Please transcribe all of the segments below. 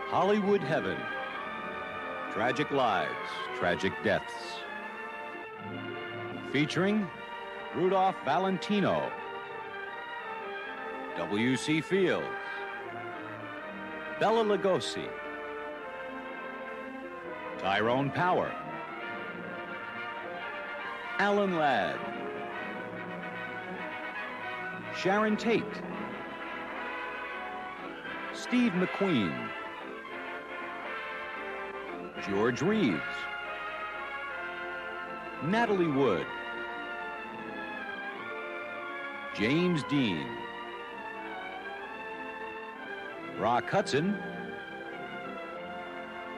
Hollywood Heaven. Tragic lives, tragic deaths. Featuring Rudolph Valentino, W.C. Fields, Bela Lugosi, Tyrone Power, Alan Ladd, Sharon Tate, Steve McQueen, George Reeves, Natalie Wood, James Dean, Hudson,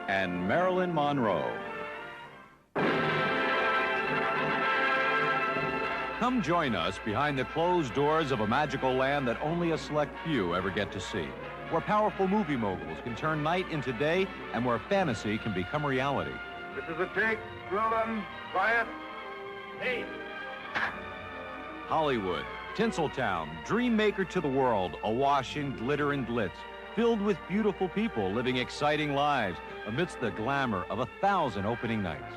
and Marilyn Monroe. Come join us behind the closed doors of a magical land that only a select few ever get to see, where powerful movie moguls can turn night into day and where fantasy can become reality. This is a take. Rolling. Quiet. Hey. Hollywood, Tinseltown, dream maker to the world, awash in glitter and glitz, filled with beautiful people living exciting lives amidst the glamour of 1,000 opening nights.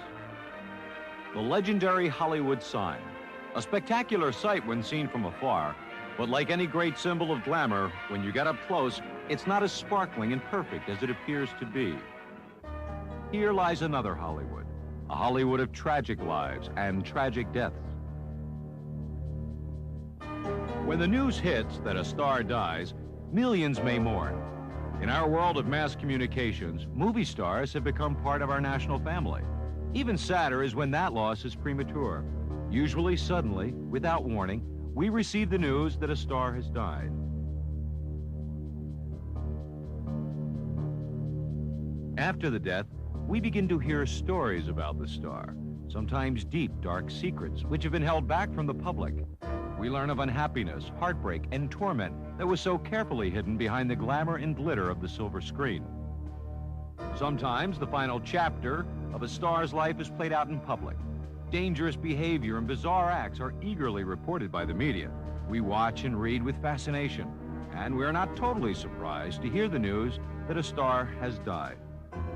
The legendary Hollywood sign, a spectacular sight when seen from afar, but like any great symbol of glamour, when you get up close, it's not as sparkling and perfect as it appears to be. Here lies another Hollywood, a Hollywood of tragic lives and tragic deaths. When the news hits that a star dies, millions may mourn. In our world of mass communications, movie stars have become part of our national family. Even sadder is when that loss is premature. Usually suddenly, without warning, we receive the news that a star has died. After the death, we begin to hear stories about the star, sometimes deep, dark secrets which have been held back from the public. We learn of unhappiness, heartbreak, and torment that was so carefully hidden behind the glamour and glitter of the silver screen. Sometimes the final chapter of a star's life is played out in public. Dangerous behavior and bizarre acts are eagerly reported by the media. We watch and read with fascination, and we are not totally surprised to hear the news that a star has died.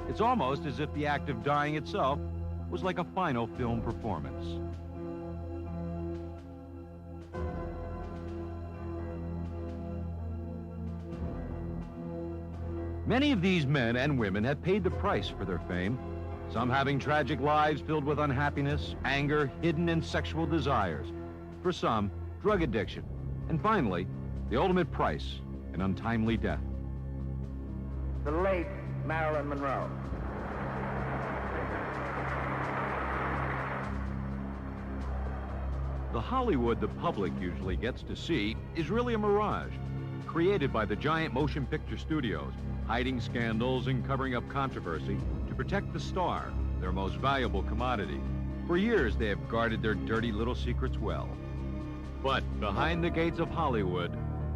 It's almost as if the act of dying itself was like a final film performance. Many of these men and women have paid the price for their fame, some having tragic lives filled with unhappiness, anger, hidden and sexual desires. For some, drug addiction. And finally, the ultimate price, an untimely death. The late Marilyn Monroe. The Hollywood the public usually gets to see is really a mirage, created by the giant motion picture studios, hiding scandals and covering up controversy to protect the star, their most valuable commodity. For years, they have guarded their dirty little secrets well. But behind the gates of Hollywood,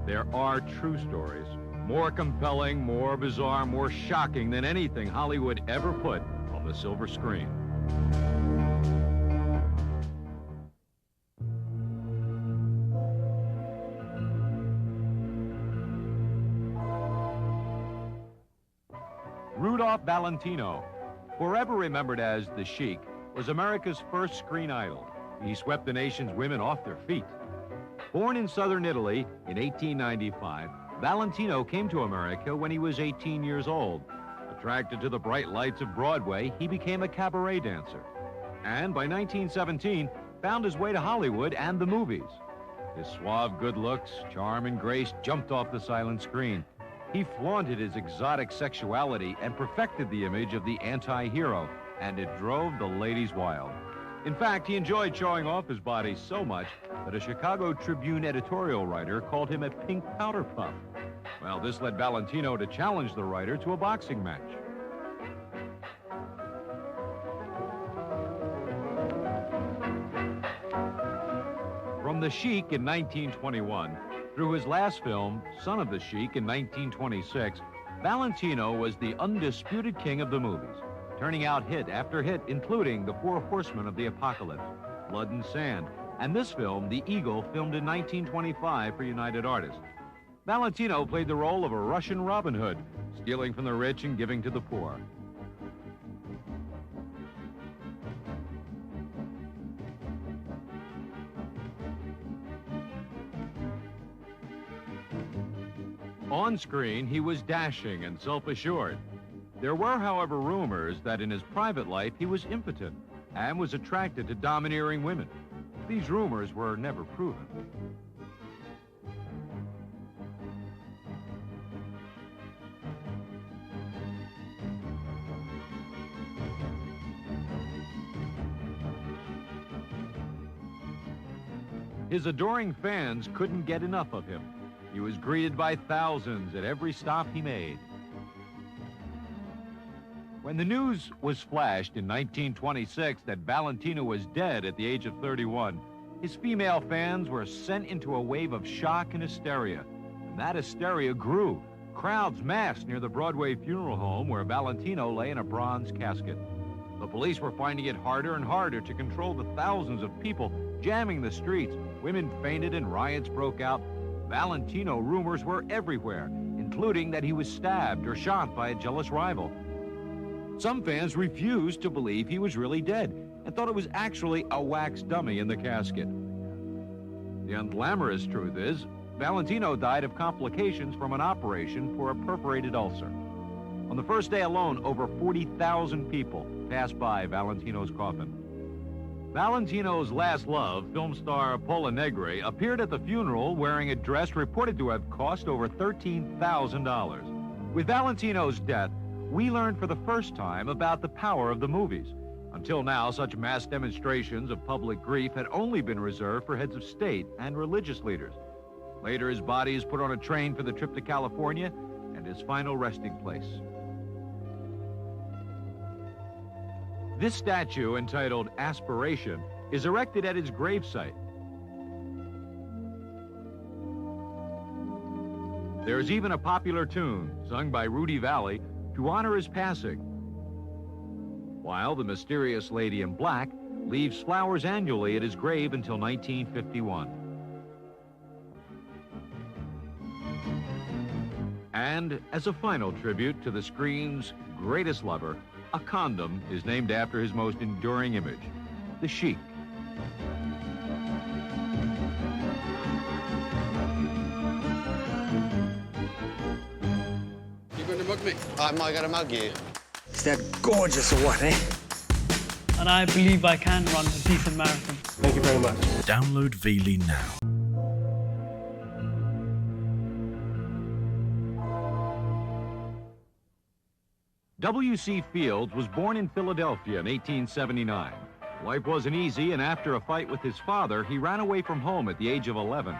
there are true stories, more compelling, more bizarre, more shocking than anything Hollywood ever put on the silver screen. Rudolph Valentino, forever remembered as the Sheik, was America's first screen idol. He swept the nation's women off their feet. Born in southern Italy in 1895, Valentino came to America when he was 18 years old. Attracted to the bright lights of Broadway, he became a cabaret dancer. And by 1917, found his way to Hollywood and the movies. His suave good looks, charm, and grace jumped off the silent screen. He flaunted his exotic sexuality and perfected the image of the anti-hero, and it drove the ladies wild. In fact, he enjoyed showing off his body so much that a Chicago Tribune editorial writer called him a pink powder puff. Well, this led Valentino to challenge the writer to a boxing match. From the Sheik in 1921 through his last film, Son of the Sheik, in 1926, Valentino was the undisputed king of the movies, turning out hit after hit, including The Four Horsemen of the Apocalypse, Blood and Sand, and this film, The Eagle, filmed in 1925 for United Artists. Valentino played the role of a Russian Robin Hood, stealing from the rich and giving to the poor. On screen, he was dashing and self-assured. There were, however, rumors that in his private life he was impotent and was attracted to domineering women. These rumors were never proven. His adoring fans couldn't get enough of him. He was greeted by thousands at every stop he made. When the news was flashed in 1926 that Valentino was dead at the age of 31, his female fans were sent into a wave of shock and hysteria. And that hysteria grew. Crowds massed near the Broadway funeral home where Valentino lay in a bronze casket. The police were finding it harder and harder to control the thousands of people jamming the streets. Women fainted and riots broke out. Valentino rumors were everywhere, including that he was stabbed or shot by a jealous rival. Some fans refused to believe he was really dead and thought it was actually a wax dummy in the casket. The unglamorous truth is, Valentino died of complications from an operation for a perforated ulcer. On the first day alone, over 40,000 people passed by Valentino's coffin. Valentino's last love, film star Paula Negri, appeared at the funeral wearing a dress reported to have cost over $13,000. With Valentino's death, we learned for the first time about the power of the movies. Until now, such mass demonstrations of public grief had only been reserved for heads of state and religious leaders. Later, his body is put on a train for the trip to California and his final resting place. This statue, entitled Aspiration, is erected at his gravesite. There is even a popular tune sung by Rudy Valley to honor his passing, while the mysterious lady in black leaves flowers annually at his grave until 1951. And as a final tribute to the screen's greatest lover, a condom is named after his most enduring image, the Sheik. You going to mug me? Am I going to mug you? Is that gorgeous or what, eh? And I believe I can run a decent marathon. Thank you very much. Download Veely now. W.C. Fields was born in Philadelphia in 1879. Life wasn't easy, and after a fight with his father, he ran away from home at the age of 11.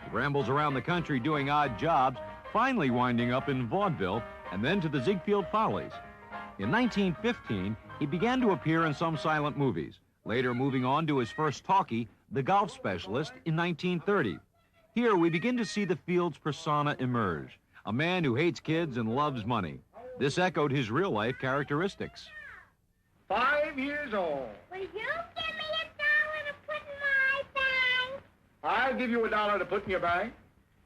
He rambles around the country doing odd jobs, finally winding up in vaudeville and then to the Ziegfeld Follies. In 1915, he began to appear in some silent movies, later moving on to his first talkie, The Golf Specialist, in 1930. Here we begin to see the Fields persona emerge, a man who hates kids and loves money. This echoed his real-life characteristics. 5 years old. Will you give me $1 to put in my bank? I'll give you $1 to put in your bank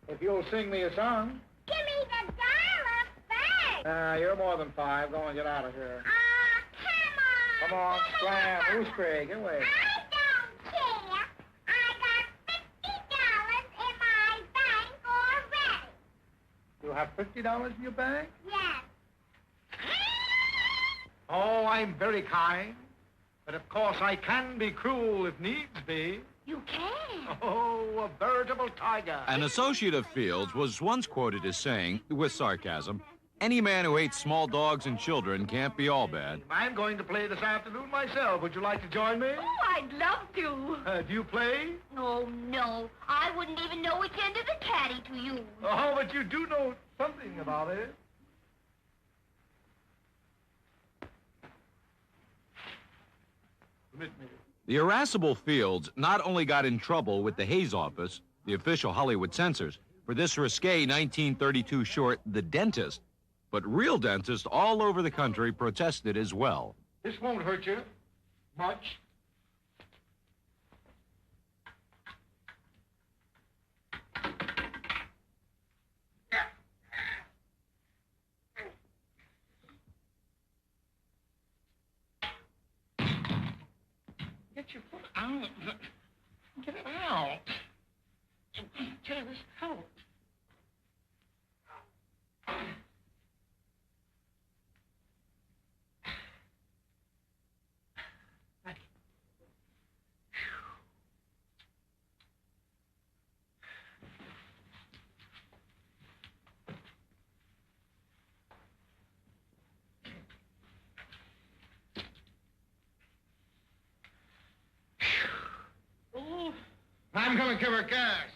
if you'll sing me a song. Give me the $1 first. You're more than 5. Go and get out of here. Come on. Come on, slam. Who's Craig? Get away. I don't care. I got $50 in my bank already. You have $50 in your bank? Yes. Oh, I'm very kind. But of course I can be cruel if needs be. You can. Oh, a veritable tiger. An associate of Fields was once quoted as saying, with sarcasm, "Any man who hates small dogs and children can't be all bad." I'm going to play this afternoon myself. Would you like to join me? Oh, I'd love to. Do you play? Oh, no. I wouldn't even know which end of the caddy to use. Oh, but you do know something about it. Permit me. The irascible Fields not only got in trouble with the Hays Office, the official Hollywood censors, for this risque 1932 short, The Dentist, but real dentists all over the country protested as well. This won't hurt you much. Get your foot out. Get it out. Tear this out. I'm gonna give her gas.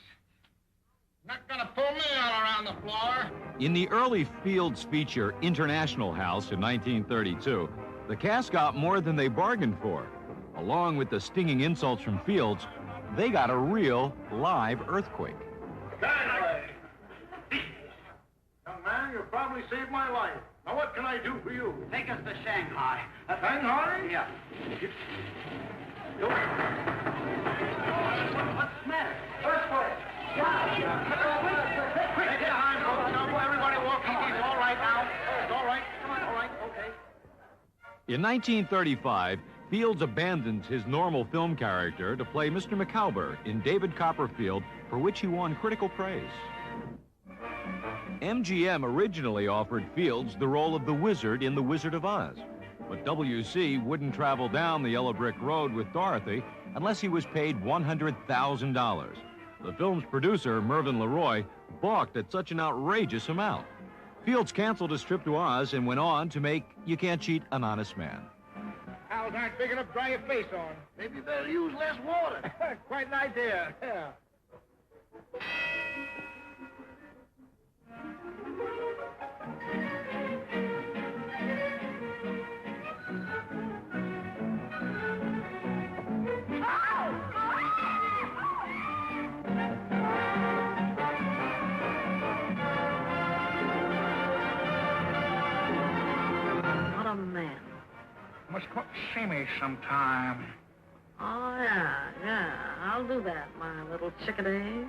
Not gonna pull me all around the floor. In the early Fields feature International House in 1932, the cast got more than they bargained for. Along with the stinging insults from Fields, they got a real live earthquake. Young man, you probably saved my life. Now what can I do for you? Take us to Shanghai. Shanghai? Yeah. What's the matter? First way. Take your time, folks. Now, everybody walk easy. It's all right now. It's all right. Come on, all right. Okay. In 1935, Fields abandoned his normal film character to play Mr. McCalber in David Copperfield, for which he won critical praise. MGM originally offered Fields the role of the wizard in The Wizard of Oz, but WC wouldn't travel down the yellow brick road with Dorothy unless he was paid $100,000. The film's producer, Mervyn LeRoy, balked at such an outrageous amount. Fields canceled his trip to Oz and went on to make You Can't Cheat an Honest Man. Owls aren't big enough to dry your face on. Maybe you better use less water. Quite an idea. Yeah. What a man. Must come up and see me sometime. Oh, yeah. I'll do that, my little chickadee.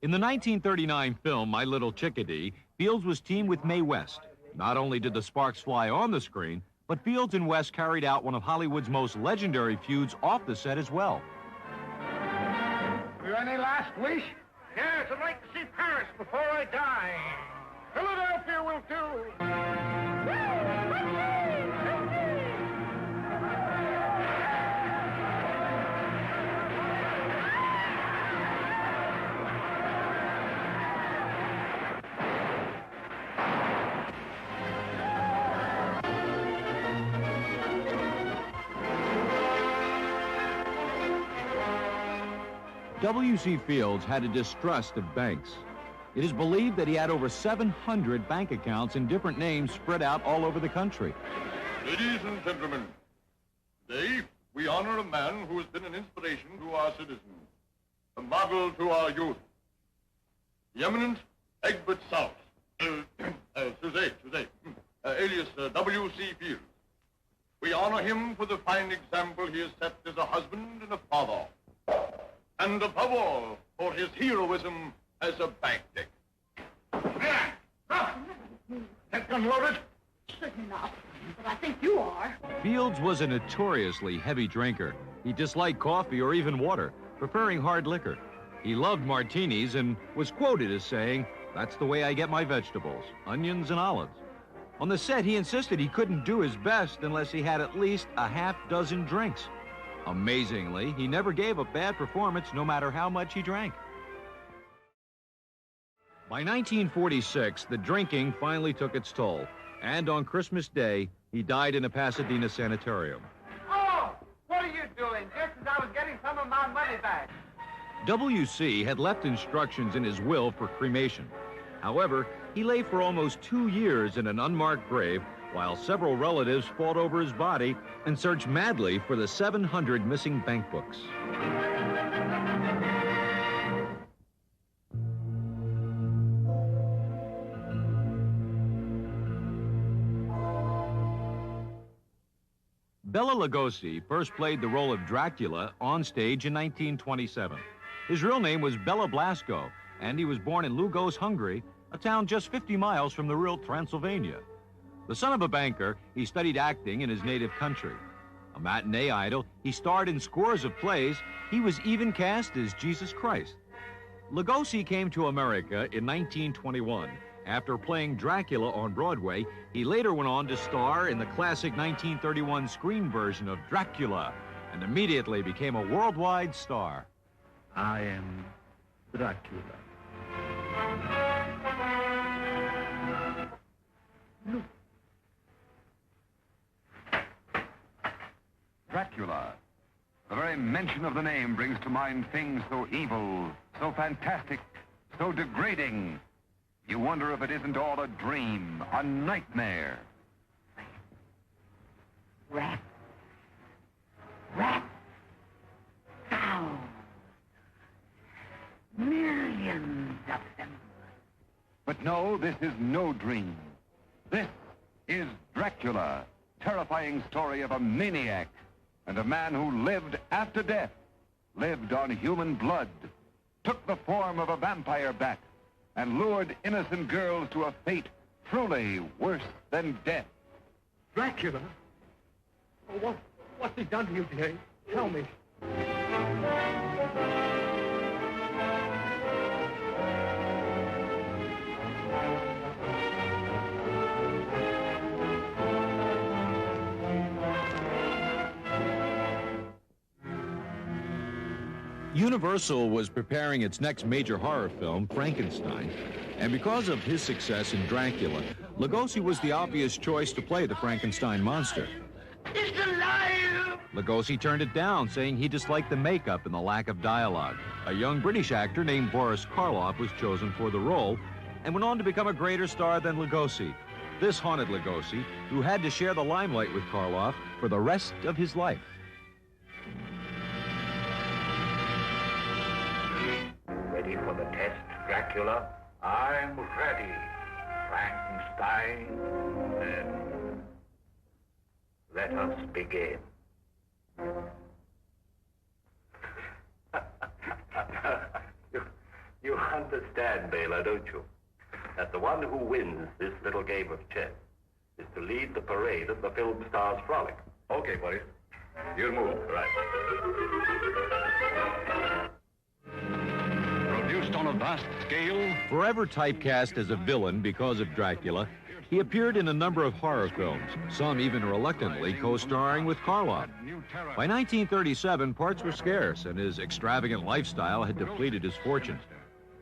In the 1939 film My Little Chickadee, Fields was teamed with Mae West. Not only did the sparks fly on the screen, but Fields and West carried out one of Hollywood's most legendary feuds off the set as well. You any last wish? Yes, I'd like to see Paris before I die. Philadelphia will do. W.C. Fields had a distrust of banks. It is believed that he had over 700 bank accounts in different names spread out all over the country. Ladies and gentlemen, today we honor a man who has been an inspiration to our citizens, a model to our youth, the eminent Egbert South, Suzette, alias W.C. Fields. We honor him for the fine example he has set as a husband and a father, and above all, for his heroism as a bank dick. There! Stop! That gun loaded? Certainly not, but I think you are. Fields was a notoriously heavy drinker. He disliked coffee or even water, preferring hard liquor. He loved martinis and was quoted as saying, "That's the way I get my vegetables, onions and olives." On the set, he insisted he couldn't do his best unless he had at least a half dozen drinks. Amazingly, he never gave a bad performance no matter how much he drank. By 1946, the drinking finally took its toll, and on Christmas Day, he died in a Pasadena sanitarium. Oh, what are you doing? Just as I was getting some of my money back. W.C. had left instructions in his will for cremation. However, he lay for almost 2 years in an unmarked grave while several relatives fought over his body and searched madly for the 700 missing bank books. Bela Lugosi first played the role of Dracula on stage in 1927. His real name was Bela Blasco, and he was born in Lugos, Hungary, a town just 50 miles from the real Transylvania. The son of a banker, he studied acting in his native country. A matinee idol, he starred in scores of plays. He was even cast as Jesus Christ. Lugosi came to America in 1921. After playing Dracula on Broadway, he later went on to star in the classic 1931 screen version of Dracula and immediately became a worldwide star. I am Dracula. Look. Dracula. The very mention of the name brings to mind things so evil, so fantastic, so degrading. You wonder if it isn't all a dream, a nightmare. Rat. Rat. Thousands. Millions of them. But no, this is no dream. This is Dracula, terrifying story of a maniac and a man who lived after death, lived on human blood, took the form of a vampire bat, and lured innocent girls to a fate truly worse than death. Dracula? Oh, what's he done to you today? Tell me. Universal was preparing its next major horror film, Frankenstein, and because of his success in Dracula, Lugosi was the obvious choice to play the Frankenstein monster. It's alive! Lugosi turned it down, saying he disliked the makeup and the lack of dialogue. A young British actor named Boris Karloff was chosen for the role and went on to become a greater star than Lugosi. This haunted Lugosi, who had to share the limelight with Karloff for the rest of his life. Ready for the test, Dracula? I'm ready, Frankenstein. Then let us begin. You understand, Bela, don't you? That the one who wins this little game of chess is to lead the parade at the film stars' frolic. Okay, Boris. You'll move, right? Produced on a vast scale. Forever typecast as a villain because of Dracula, he appeared in a number of horror films, some even reluctantly co-starring with Karloff. By 1937, parts were scarce, and his extravagant lifestyle had depleted his fortune.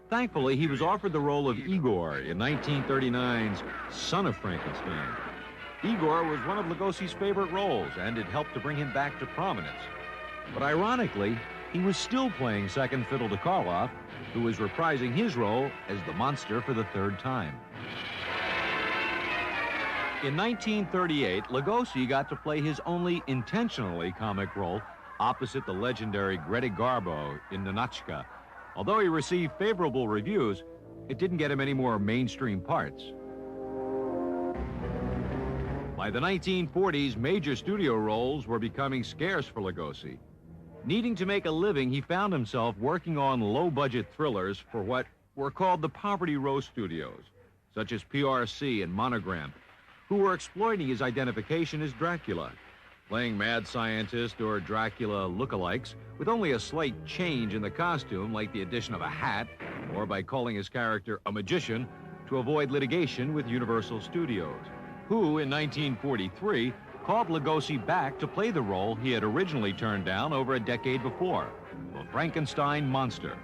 Thankfully, he was offered the role of Igor in 1939's Son of Frankenstein. Igor was one of Lugosi's favorite roles, and it helped to bring him back to prominence. But ironically, he was still playing second fiddle to Karloff, who was reprising his role as the monster for the third time. In 1938, Lugosi got to play his only intentionally comic role opposite the legendary Greta Garbo in Ninotchka. Although he received favorable reviews, it didn't get him any more mainstream parts. By the 1940s, major studio roles were becoming scarce for Lugosi. Needing to make a living, he found himself working on low-budget thrillers for what were called the Poverty Row Studios, such as PRC and Monogram, who were exploiting his identification as Dracula, playing mad scientist or Dracula lookalikes with only a slight change in the costume, like the addition of a hat, or by calling his character a magician to avoid litigation with Universal Studios, who in 1943 called Lugosi back to play the role he had originally turned down over a decade before, the Frankenstein monster.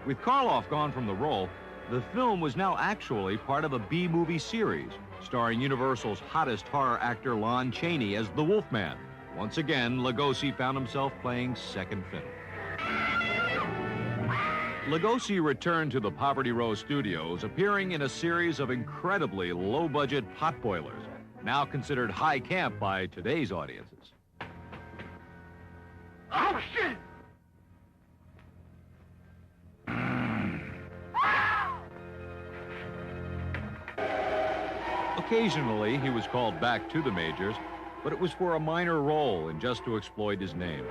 With Karloff gone from the role, the film was now actually part of a B-movie series, starring Universal's hottest horror actor Lon Chaney as the Wolfman. Once again, Lugosi found himself playing second fiddle. Lugosi returned to the Poverty Row Studios, appearing in a series of incredibly low-budget potboilers, now considered high camp by today's audiences. Oh, shit! Occasionally, he was called back to the majors, but it was for a minor role and just to exploit his name.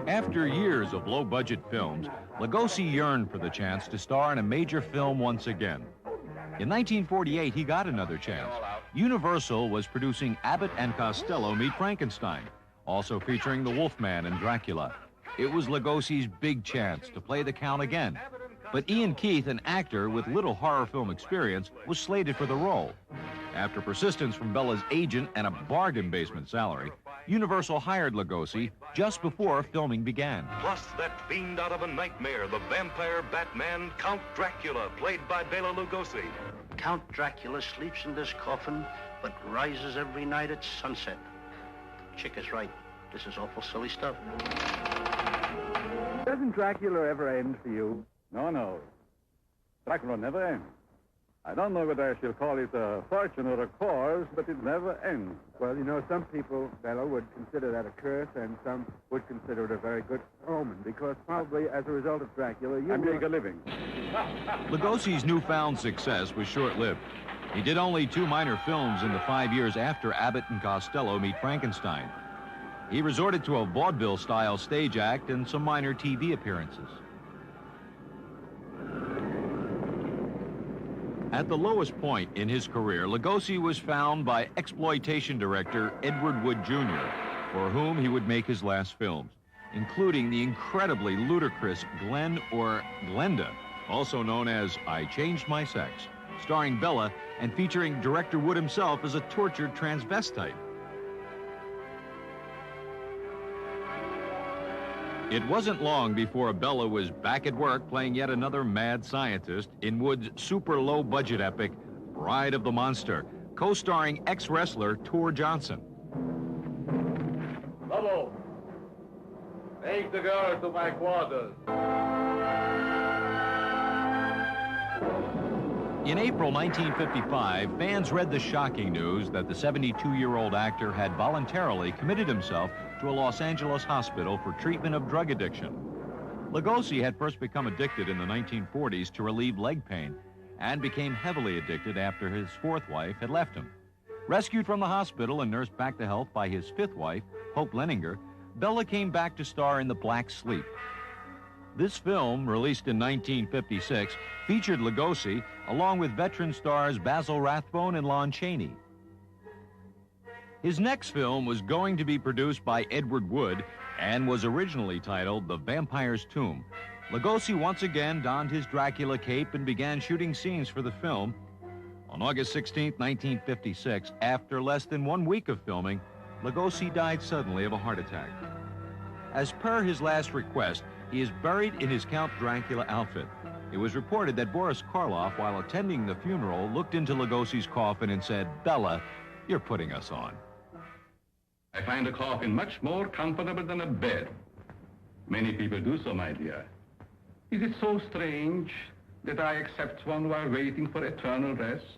After years of low-budget films, Lugosi yearned for the chance to star in a major film once again. In 1948, he got another chance. Universal was producing Abbott and Costello Meet Frankenstein, also featuring the Wolfman and Dracula. It was Lugosi's big chance to play the Count again. But Ian Keith, an actor with little horror film experience, was slated for the role. After persistence from Bela's agent and a bargain basement salary, Universal hired Lugosi just before filming began. Plus that fiend out of a nightmare, the vampire Batman, Count Dracula, played by Bela Lugosi. Count Dracula sleeps in this coffin, but rises every night at sunset. Chick is right. This is awful silly stuff. Doesn't Dracula ever end for you? No. Dracula never ends. I don't know whether I shall call it a fortune or a cause, but it never ends. Well, you know, some people, Bela, would consider that a curse, and some would consider it a very good omen, because probably as a result of Dracula, you make a living. Lugosi's newfound success was short-lived. He did only 2 minor films in the 5 years after Abbott and Costello Meet Frankenstein. He resorted to a vaudeville-style stage act and some minor TV appearances. At the lowest point in his career, Lugosi was found by exploitation director Edward Wood Jr., for whom he would make his last films, including the incredibly ludicrous Glenn or Glenda, also known as I Changed My Sex, starring Bela and featuring director Wood himself as a tortured transvestite. It wasn't long before Bela was back at work playing yet another mad scientist in Wood's super low-budget epic, Bride of the Monster, co-starring ex-wrestler Tor Johnson. Lobo, take the girl to my quarters. In April 1955, fans read the shocking news that the 72-year-old actor had voluntarily committed himself to a Los Angeles hospital for treatment of drug addiction. Lugosi had first become addicted in the 1940s to relieve leg pain and became heavily addicted after his 4th wife had left him. Rescued from the hospital and nursed back to health by his 5th wife, Hope Leninger, Bela came back to star in The Black Sleep. This film, released in 1956, featured Lugosi along with veteran stars Basil Rathbone and Lon Chaney. His next film was going to be produced by Edward Wood and was originally titled The Vampire's Tomb. Lugosi once again donned his Dracula cape and began shooting scenes for the film. On August 16, 1956, after less than 1 week of filming, Lugosi died suddenly of a heart attack. As per his last request, he is buried in his Count Dracula outfit. It was reported that Boris Karloff, while attending the funeral, looked into Lugosi's coffin and said, "Bela, you're putting us on." I find a coffin much more comfortable than a bed. Many people do so, my dear. Is it so strange that I accept one while waiting for eternal rest?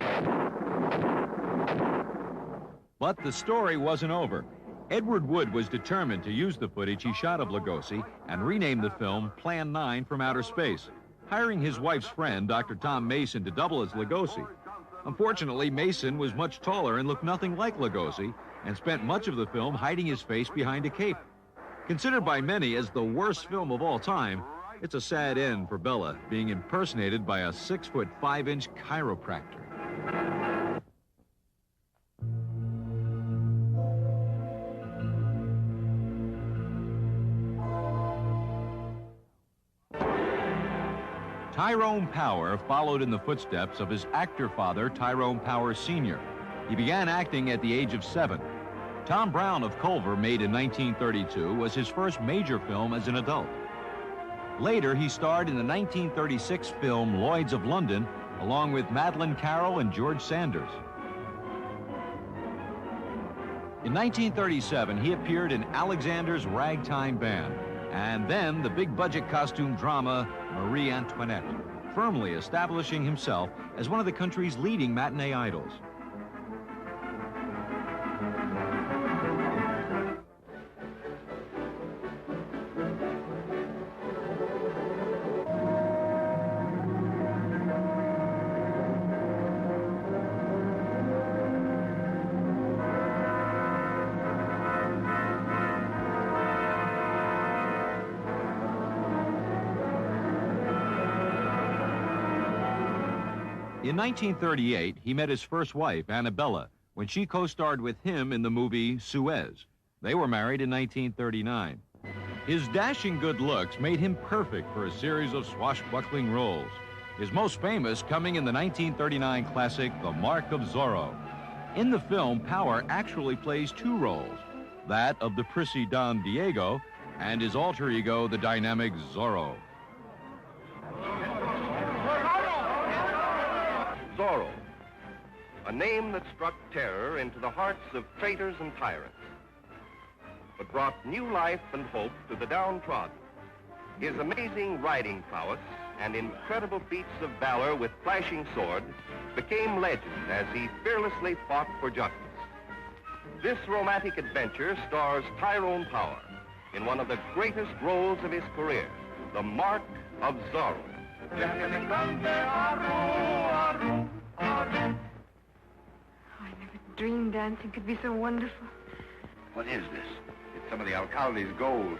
But the story wasn't over. Edward Wood was determined to use the footage he shot of Lugosi and rename the film Plan 9 from Outer Space, hiring his wife's friend, Dr. Tom Mason, to double as Lugosi. Unfortunately, Mason was much taller and looked nothing like Lugosi and spent much of the film hiding his face behind a cape. Considered by many as the worst film of all time, it's a sad end for Bela, being impersonated by a 6'5" chiropractor. Tyrone Power followed in the footsteps of his actor father, Tyrone Power Sr. He began acting at the age of 7. Tom Brown of Culver, made in 1932, was his first major film as an adult. Later, he starred in the 1936 film Lloyds of London, along with Madeleine Carroll and George Sanders. In 1937, he appeared in Alexander's Ragtime Band, and then the big-budget costume drama Marie Antoinette, firmly establishing himself as one of the country's leading matinee idols. In 1938, he met his first wife, Annabella, when she co-starred with him in the movie Suez. They were married in 1939. His dashing good looks made him perfect for a series of swashbuckling roles. His most famous coming in the 1939 classic, The Mark of Zorro. In the film, Power actually plays two roles, that of the prissy Don Diego and his alter ego, the dynamic Zorro. Zorro, a name that struck terror into the hearts of traitors and tyrants, but brought new life and hope to the downtrodden. His amazing riding prowess and incredible feats of valor with flashing sword became legend as he fearlessly fought for justice. This romantic adventure stars Tyrone Power in one of the greatest roles of his career, The Mark of Zorro. I never dreamed dancing could be so wonderful. What is this? It's some of the alcalde's gold.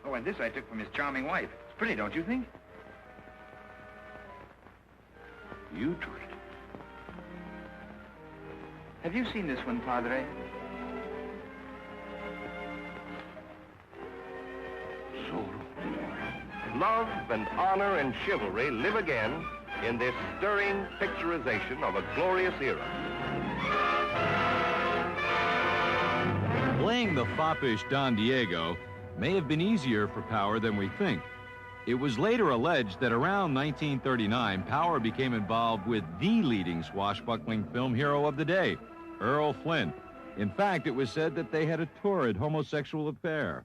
Oh, and this I took from his charming wife. It's pretty, don't you think? You took it. Have you seen this one, Padre? Love and honor and chivalry live again in this stirring picturization of a glorious era. Playing the foppish Don Diego may have been easier for Power than we think. It was later alleged that around 1939, Power became involved with the leading swashbuckling film hero of the day, Earl Flynn. In fact, it was said that they had a torrid homosexual affair.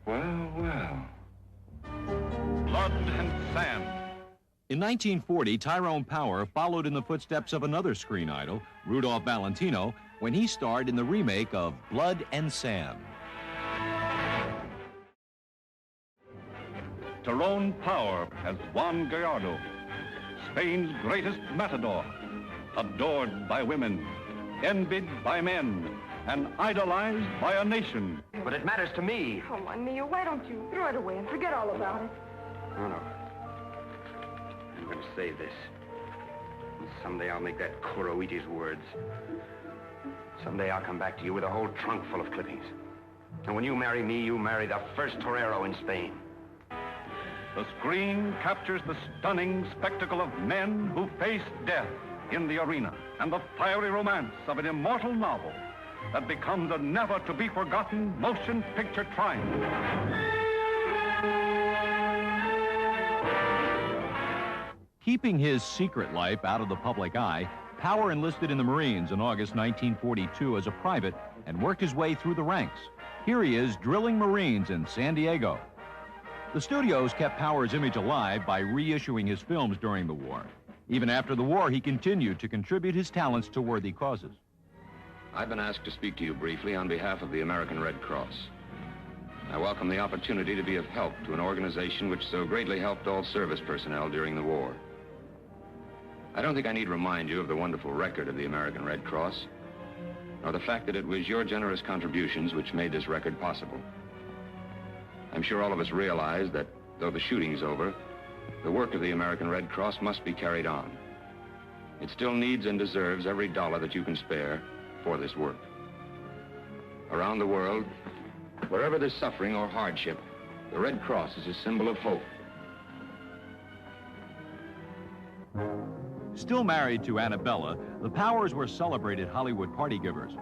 Well, well. Blood and sand. In 1940, Tyrone Power followed in the footsteps of another screen idol, Rudolph Valentino, when he starred in the remake of Blood and Sand. Tyrone Power as Juan Gallardo, Spain's greatest matador, adored by women, envied by men, and idolized by a nation. But it matters to me. Come on, Neil, why don't you throw it away and forget all about it? No. I'm going to save this. And someday I'll make that Kuro eat his words. Someday I'll come back to you with a whole trunk full of clippings. And when you marry me, you marry the first torero in Spain. The screen captures the stunning spectacle of men who face death in the arena and the fiery romance of an immortal novel that becomes a never-to-be-forgotten motion picture triumph. Keeping his secret life out of the public eye, Power enlisted in the Marines in August 1942 as a private and worked his way through the ranks. Here he is drilling Marines in San Diego. The studios kept Power's image alive by reissuing his films during the war. Even after the war, he continued to contribute his talents to worthy causes. I've been asked to speak to you briefly on behalf of the American Red Cross. I welcome the opportunity to be of help to an organization which so greatly helped all service personnel during the war. I don't think I need remind you of the wonderful record of the American Red Cross, nor the fact that it was your generous contributions which made this record possible. I'm sure all of us realize that, though the shooting's over, the work of the American Red Cross must be carried on. It still needs and deserves every dollar that you can spare for this work. Around the world, wherever there's suffering or hardship, the Red Cross is a symbol of hope. Still married to Annabella, the Powers were celebrated Hollywood party givers.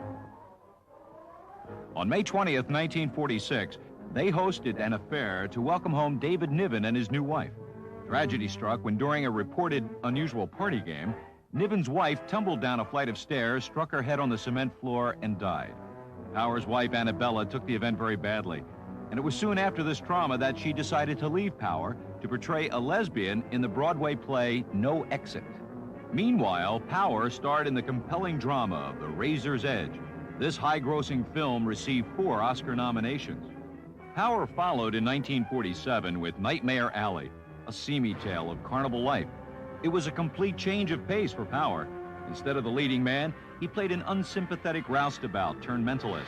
On May 20th, 1946, they hosted an affair to welcome home David Niven and his new wife. Tragedy struck when, during a reported unusual party game, Niven's wife tumbled down a flight of stairs, struck her head on the cement floor, and died. Power's wife, Annabella, took the event very badly, and it was soon after this trauma that she decided to leave Power to portray a lesbian in the Broadway play No Exit. Meanwhile, Power starred in the compelling drama The Razor's Edge. This high-grossing film received 4 Oscar nominations. Power followed in 1947 with Nightmare Alley, a seamy tale of carnival life. It was a complete change of pace for Power. Instead of the leading man, he played an unsympathetic roustabout turned mentalist.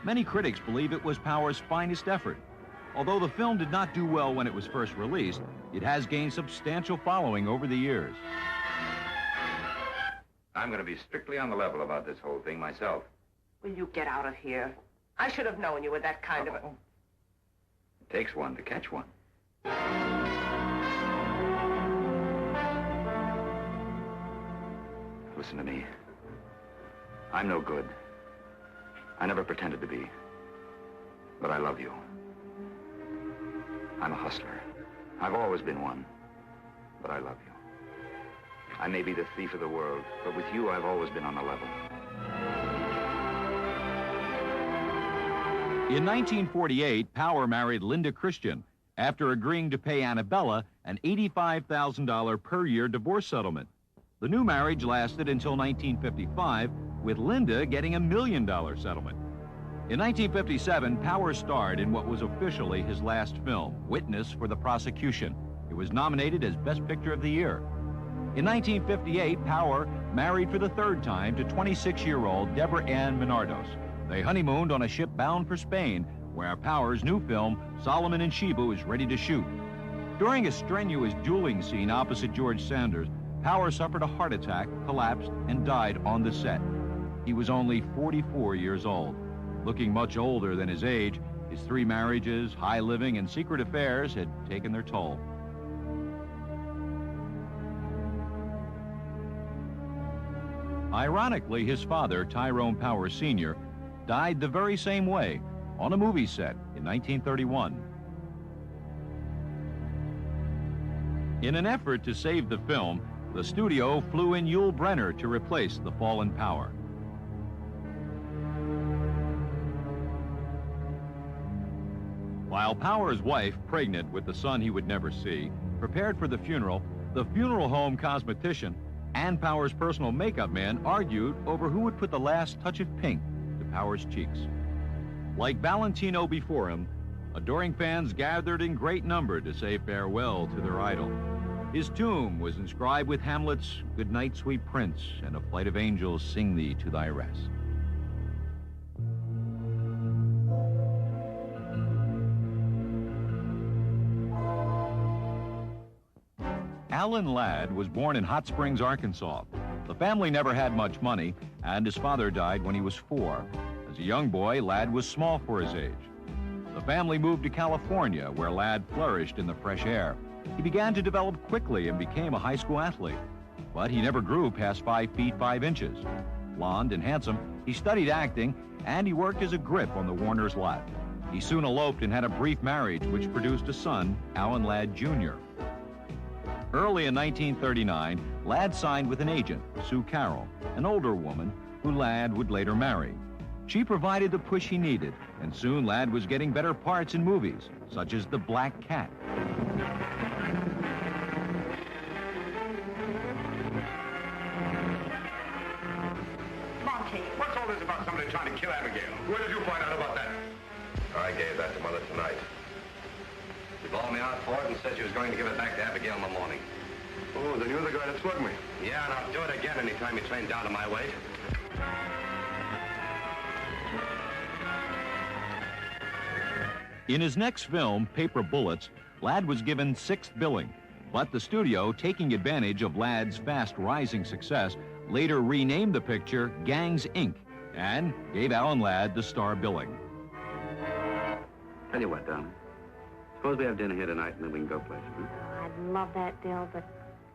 Many critics believe it was Power's finest effort. Although the film did not do well when it was first released, it has gained substantial following over the years. I'm going to be strictly on the level about this whole thing myself. Will you get out of here? I should have known you were that kind of a... It takes one to catch one. Listen to me. I'm no good. I never pretended to be. But I love you. I'm a hustler. I've always been one. But I love you. I may be the thief of the world, but with you, I've always been on the level. In 1948, Power married Linda Christian after agreeing to pay Annabella an $85,000 per year divorce settlement. The new marriage lasted until 1955, with Linda getting a $1 million settlement. In 1957, Power starred in what was officially his last film, Witness for the Prosecution. It was nominated as Best Picture of the Year. In 1958, Power married for the third time to 26-year-old Deborah Ann Menardos. They honeymooned on a ship bound for Spain, where Power's new film, Solomon and Sheba, is ready to shoot. During a strenuous dueling scene opposite George Sanders, Power suffered a heart attack, collapsed, and died on the set. He was only 44 years old. Looking much older than his age, his 3 marriages, high living, and secret affairs had taken their toll. Ironically, his father, Tyrone Power Sr., died the very same way, on a movie set in 1931. In an effort to save the film, the studio flew in Yul Brynner to replace the fallen Power. While Power's wife, pregnant with the son he would never see, prepared for the funeral home cosmetician and Power's personal makeup man argued over who would put the last touch of pink to Power's cheeks. Like Valentino before him, adoring fans gathered in great number to say farewell to their idol. His tomb was inscribed with Hamlet's "Good night, sweet prince," and "A flight of angels sing thee to thy rest." Alan Ladd was born in Hot Springs, Arkansas. The family never had much money, and his father died when he was 4. As a young boy, Ladd was small for his age. The family moved to California, where Ladd flourished in the fresh air. He began to develop quickly and became a high school athlete. But he never grew past 5 feet 5 inches. Blond and handsome, he studied acting, and he worked as a grip on the Warner's lot. He soon eloped and had a brief marriage, which produced a son, Alan Ladd Jr. Early in 1939, Ladd signed with an agent, Sue Carroll, an older woman who Ladd would later marry. She provided the push he needed, and soon Ladd was getting better parts in movies, such as The Black Cat. Monty, what's all this about somebody trying to kill Abigail? Where did you find out about that? I gave that to Mother tonight. She bawled me out for it and said she was going to give it back to Abigail in the morning. Oh, then you're the guy that slugged me. Yeah, and I'll do it again anytime you train down to my weight. In his next film, Paper Bullets, Ladd was given 6th billing, but the studio, taking advantage of Ladd's fast rising success, later renamed the picture Gangs, Inc. and gave Alan Ladd the star billing. Tell you what, darling. Suppose we have dinner here tonight and then we can go places, huh? I'd love that, Bill, but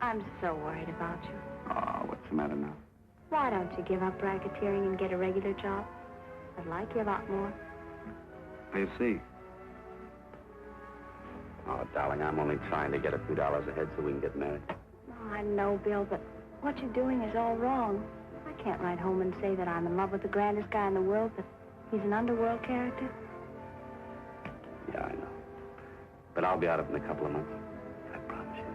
I'm so worried about you. Oh, what's the matter now? Why don't you give up racketeering and get a regular job? I'd like you a lot more. I see. Oh, darling, I'm only trying to get a few dollars ahead so we can get married. Oh, I know, Bill, but what you're doing is all wrong. I can't write home and say that I'm in love with the grandest guy in the world, but he's an underworld character. Yeah, I know. But I'll be out of it in a couple of months. I promise you.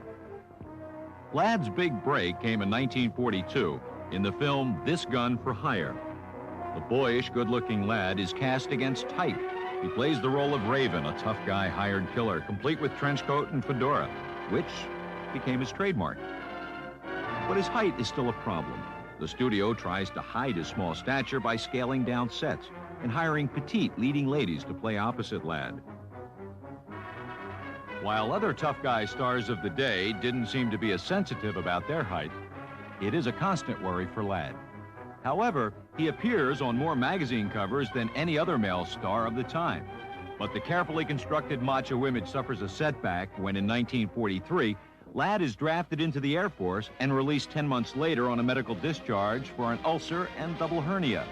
Ladd's big break came in 1942 in the film This Gun for Hire. The boyish, good-looking Ladd is cast against type. He plays the role of Raven, a tough guy hired killer, complete with trench coat and fedora, which became his trademark. But his height is still a problem. The studio tries to hide his small stature by scaling down sets and hiring petite leading ladies to play opposite Ladd. While other tough guy stars of the day didn't seem to be as sensitive about their height, it is a constant worry for Ladd. However, he appears on more magazine covers than any other male star of the time. But the carefully constructed macho image suffers a setback when in 1943, Ladd is drafted into the Air Force and released 10 months later on a medical discharge for an ulcer and double hernia.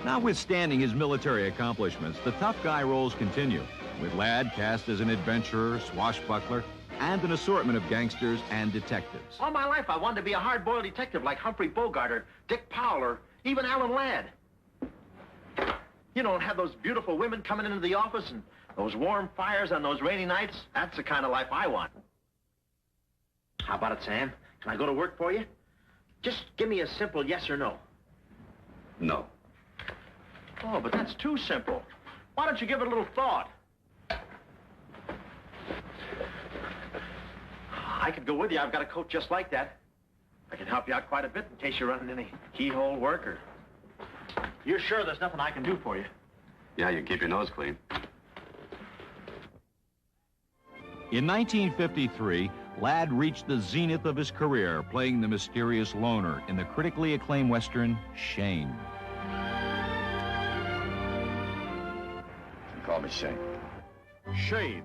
Notwithstanding his military accomplishments, the tough guy roles continue, with Ladd cast as an adventurer, swashbuckler, and an assortment of gangsters and detectives. All my life, I wanted to be a hard-boiled detective like Humphrey Bogart or Dick Powell or even Alan Ladd. You know, and have those beautiful women coming into the office and those warm fires on those rainy nights. That's the kind of life I want. How about it, Sam? Can I go to work for you? Just give me a simple yes or no. No. Oh, but that's too simple. Why don't you give it a little thought? I could go with you. I've got a coat just like that. I can help you out quite a bit in case you're running any keyhole work or... You're sure there's nothing I can do for you? Yeah, you keep your nose clean. In 1953, Ladd reached the zenith of his career, playing the mysterious loner in the critically acclaimed Western, Shane. Call me Shane. Shane,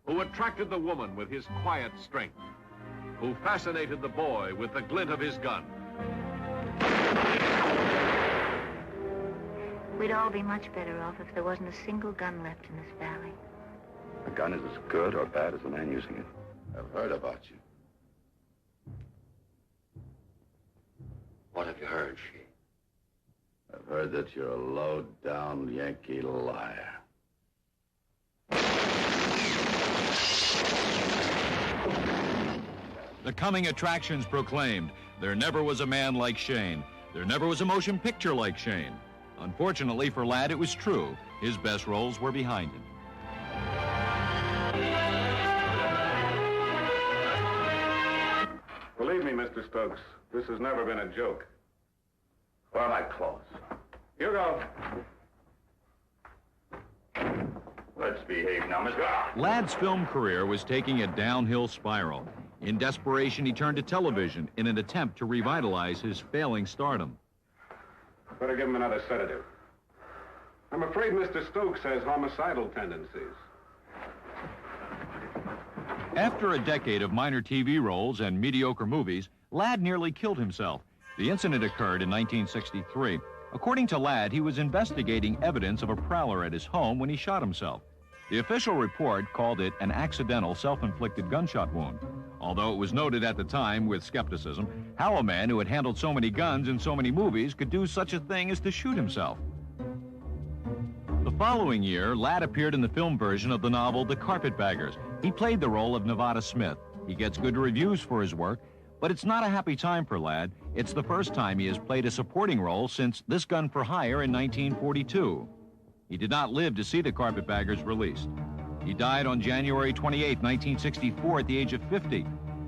who attracted the woman with his quiet strength, who fascinated the boy with the glint of his gun. We'd all be much better off if there wasn't a single gun left in this valley. A gun is as good or bad as the man using it. I've heard about you. What have you heard, Shane? I've heard that you're a low-down Yankee liar. The coming attractions proclaimed, there never was a man like Shane. There never was a motion picture like Shane. Unfortunately for Ladd, it was true. His best roles were behind him. Believe me, Mr. Stokes, this has never been a joke. Where are my clothes? You go. Let's behave now, Mr. Ladd's film career was taking a downhill spiral. In desperation, he turned to television in an attempt to revitalize his failing stardom. Better give him another sedative. I'm afraid Mr. Stokes has homicidal tendencies. After a decade of minor TV roles and mediocre movies, Ladd nearly killed himself. The incident occurred in 1963. According to Ladd, he was investigating evidence of a prowler at his home when he shot himself. The official report called it an accidental self-inflicted gunshot wound, although it was noted at the time with skepticism how a man who had handled so many guns in so many movies could do such a thing as to shoot himself. The following year, Ladd appeared in the film version of the novel The Carpetbaggers. He played the role of Nevada Smith. He gets good reviews for his work, but it's not a happy time for Ladd. It's the first time he has played a supporting role since This Gun for Hire in 1942. He did not live to see The Carpetbaggers released. He died on January 28, 1964 at the age of 50.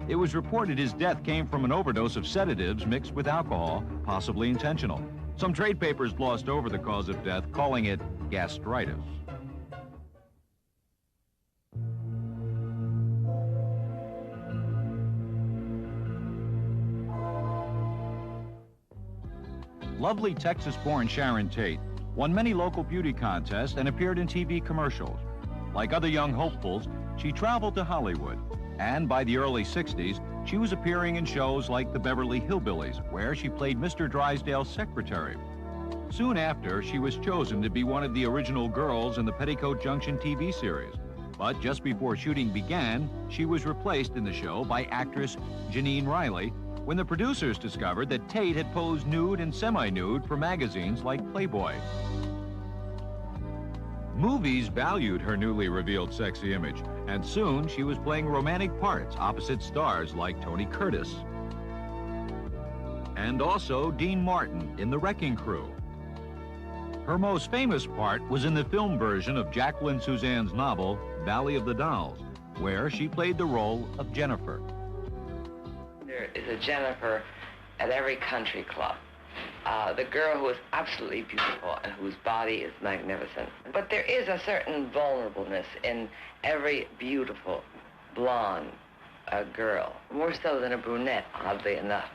It was reported his death came from an overdose of sedatives mixed with alcohol, possibly intentional. Some trade papers glossed over the cause of death, calling it gastritis. Lovely Texas-born Sharon Tate won many local beauty contests and appeared in TV commercials. Like other young hopefuls, she traveled to Hollywood, and by the early 60s, she was appearing in shows like The Beverly Hillbillies, where she played Mr. Drysdale's secretary. Soon after, she was chosen to be one of the original girls in the Petticoat Junction TV series. But just before shooting began, she was replaced in the show by actress Janine Riley, when the producers discovered that Tate had posed nude and semi-nude for magazines like Playboy. Movies valued her newly revealed sexy image, and soon she was playing romantic parts opposite stars like Tony Curtis. And also Dean Martin in The Wrecking Crew. Her most famous part was in the film version of Jacqueline Suzanne's novel, Valley of the Dolls, where she played the role of Jennifer. There is a Jennifer at every country club. the girl who is absolutely beautiful and whose body is magnificent. But there is a certain vulnerableness in every beautiful blonde girl, more so than a brunette, oddly enough.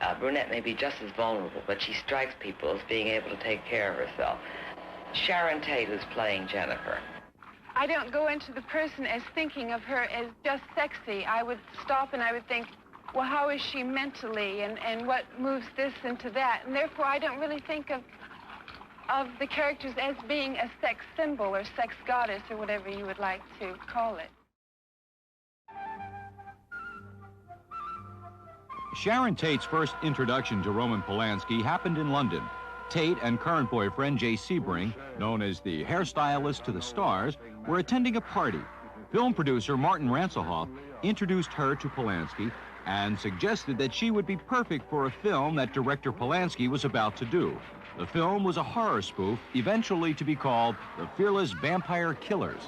A brunette may be just as vulnerable, but she strikes people as being able to take care of herself. Sharon Tate is playing Jennifer. I don't go into the person as thinking of her as just sexy. I would stop and I would think, well, how is she mentally, and what moves this into that? And therefore, I don't really think of the characters as being a sex symbol or sex goddess or whatever you would like to call it. Sharon Tate's first introduction to Roman Polanski happened in London. Tate and current boyfriend Jay Sebring, known as the hairstylist to the stars, were attending a party. Film producer Martin Ranselhoff introduced her to Polanski and suggested that she would be perfect for a film that director Polanski was about to do. The film was a horror spoof, eventually to be called The Fearless Vampire Killers.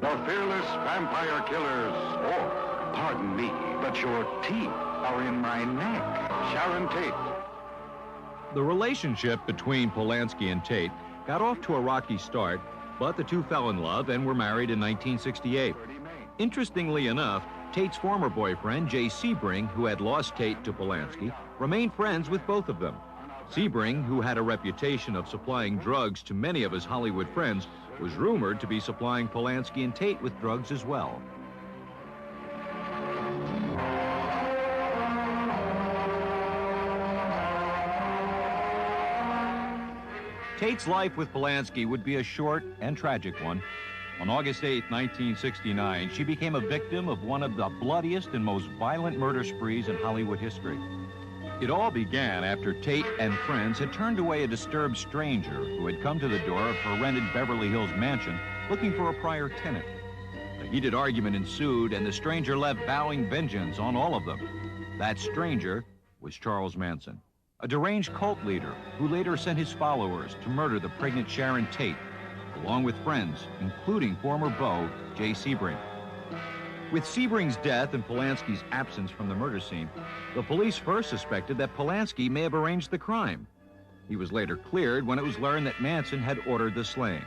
The Fearless Vampire Killers, or, pardon me, but your teeth are in my neck. Sharon Tate. The relationship between Polanski and Tate got off to a rocky start, but the two fell in love and were married in 1968. Interestingly enough, Tate's former boyfriend, Jay Sebring, who had lost Tate to Polanski, remained friends with both of them. Sebring, who had a reputation of supplying drugs to many of his Hollywood friends, was rumored to be supplying Polanski and Tate with drugs as well. Tate's life with Polanski would be a short and tragic one. On August 8, 1969, she became a victim of one of the bloodiest and most violent murder sprees in Hollywood history. It all began after Tate and friends had turned away a disturbed stranger who had come to the door of her rented Beverly Hills mansion looking for a prior tenant. A heated argument ensued, and the stranger left vowing vengeance on all of them. That stranger was Charles Manson, a deranged cult leader who later sent his followers to murder the pregnant Sharon Tate, along with friends, including former beau Jay Sebring. With Sebring's death and Polanski's absence from the murder scene, the police first suspected that Polanski may have arranged the crime. He was later cleared when it was learned that Manson had ordered the slayings.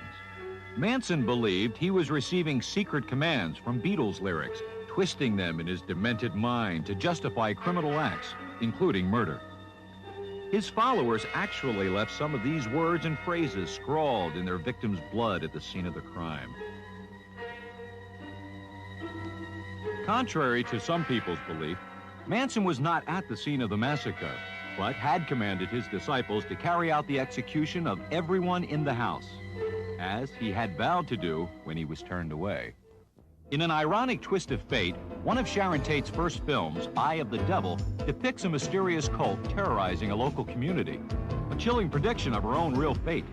Manson believed he was receiving secret commands from Beatles lyrics, twisting them in his demented mind to justify criminal acts, including murder. His followers actually left some of these words and phrases scrawled in their victims' blood at the scene of the crime. Contrary to some people's belief, Manson was not at the scene of the massacre, but had commanded his disciples to carry out the execution of everyone in the house, as he had vowed to do when he was turned away. In an ironic twist of fate, one of Sharon Tate's first films, Eye of the Devil, depicts a mysterious cult terrorizing a local community, a chilling prediction of her own real fate.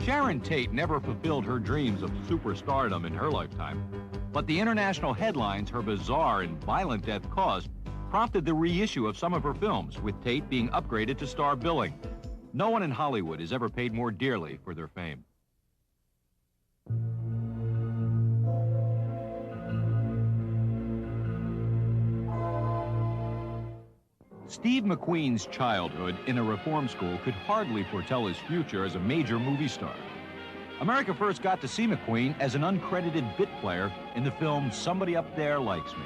Sharon Tate never fulfilled her dreams of superstardom in her lifetime, but the international headlines her bizarre and violent death caused prompted the reissue of some of her films, with Tate being upgraded to star billing. No one in Hollywood has ever paid more dearly for their fame. Steve McQueen's childhood in a reform school could hardly foretell his future as a major movie star. America first got to see McQueen as an uncredited bit player in the film Somebody Up There Likes Me.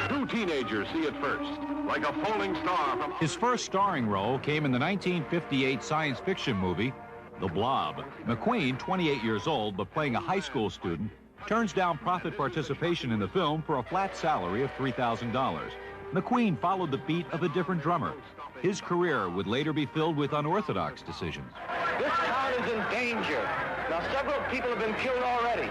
Two teenagers see it first, like a falling star from... His first starring role came in the 1958 science fiction movie The Blob. McQueen, 28 years old but playing a high school student, turns down profit participation in the film for a flat salary of $3,000. McQueen followed the beat of a different drummer. His career would later be filled with unorthodox decisions. This town is in danger. Now, several people have been killed already.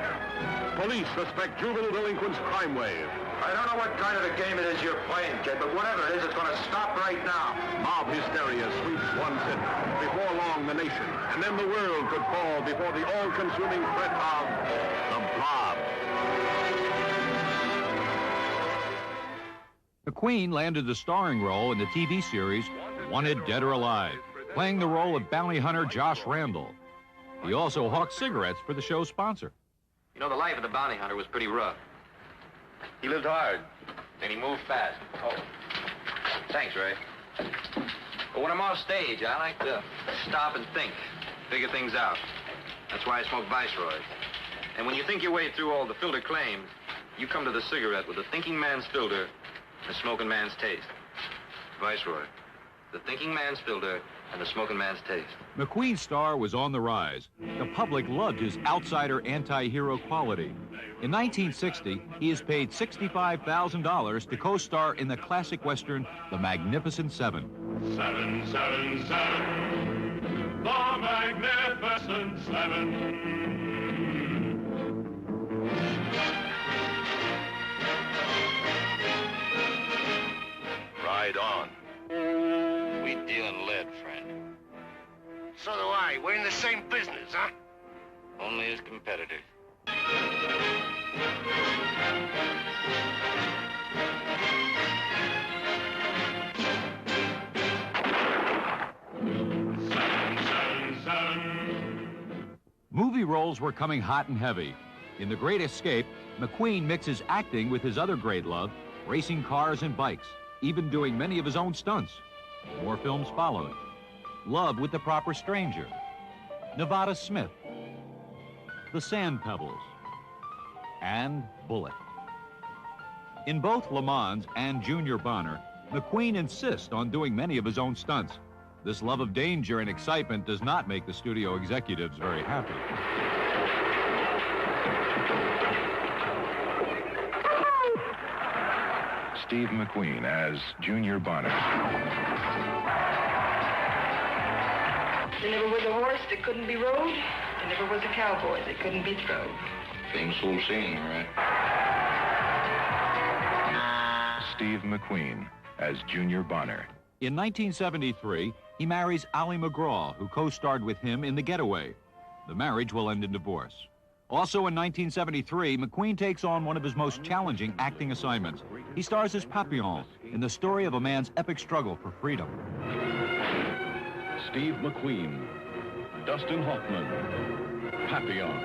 Police suspect juvenile delinquents' crime wave. I don't know what kind of a game it is you're playing, kid, but whatever it is, it's going to stop right now. Mob hysteria sweeps one city. Before long, the nation, and then the world could fall before the all-consuming threat of the Blob. McQueen landed the starring role in the TV series Wanted Dead or Alive, playing the role of bounty hunter Josh Randall. He also hawked cigarettes for the show's sponsor. You know, the life of the bounty hunter was pretty rough. He lived hard, and he moved fast. Oh, thanks, Ray. But when I'm off stage, I like to stop and think, figure things out. That's why I smoke Viceroys. And when you think your way through all the filter claims, you come to the cigarette with the thinking man's filter, the smoking man's taste. Viceroy, the thinking man's filter, and the smoking man's taste. McQueen's star was on the rise. The public loved his outsider anti-hero quality. In 1960, he is paid $65,000 to co-star in the classic Western, The Magnificent Seven. 777, the Magnificent Seven. Ride on. We deal in lead, friend. So do I. We're in the same business, huh? Only as competitors. Movie roles were coming hot and heavy. In The Great Escape, McQueen mixes acting with his other great love, racing cars and bikes, even doing many of his own stunts. More films followed. Love with the Proper Stranger, Nevada Smith, The Sand Pebbles, and Bullet. In both Le Mans and Junior Bonner, McQueen insists on doing many of his own stunts. This love of danger and excitement does not make the studio executives very happy. Steve McQueen as Junior Bonner. There never was a horse that couldn't be rode. There never was a cowboy that couldn't be throwed. Famous old saying, right? Steve McQueen as Junior Bonner. In 1973, he marries Ally McGraw, who co-starred with him in The Getaway. The marriage will end in divorce. Also in 1973, McQueen takes on one of his most challenging acting assignments. He stars as Papillon in the story of a man's epic struggle for freedom. Steve McQueen, Dustin Hoffman, Papillon.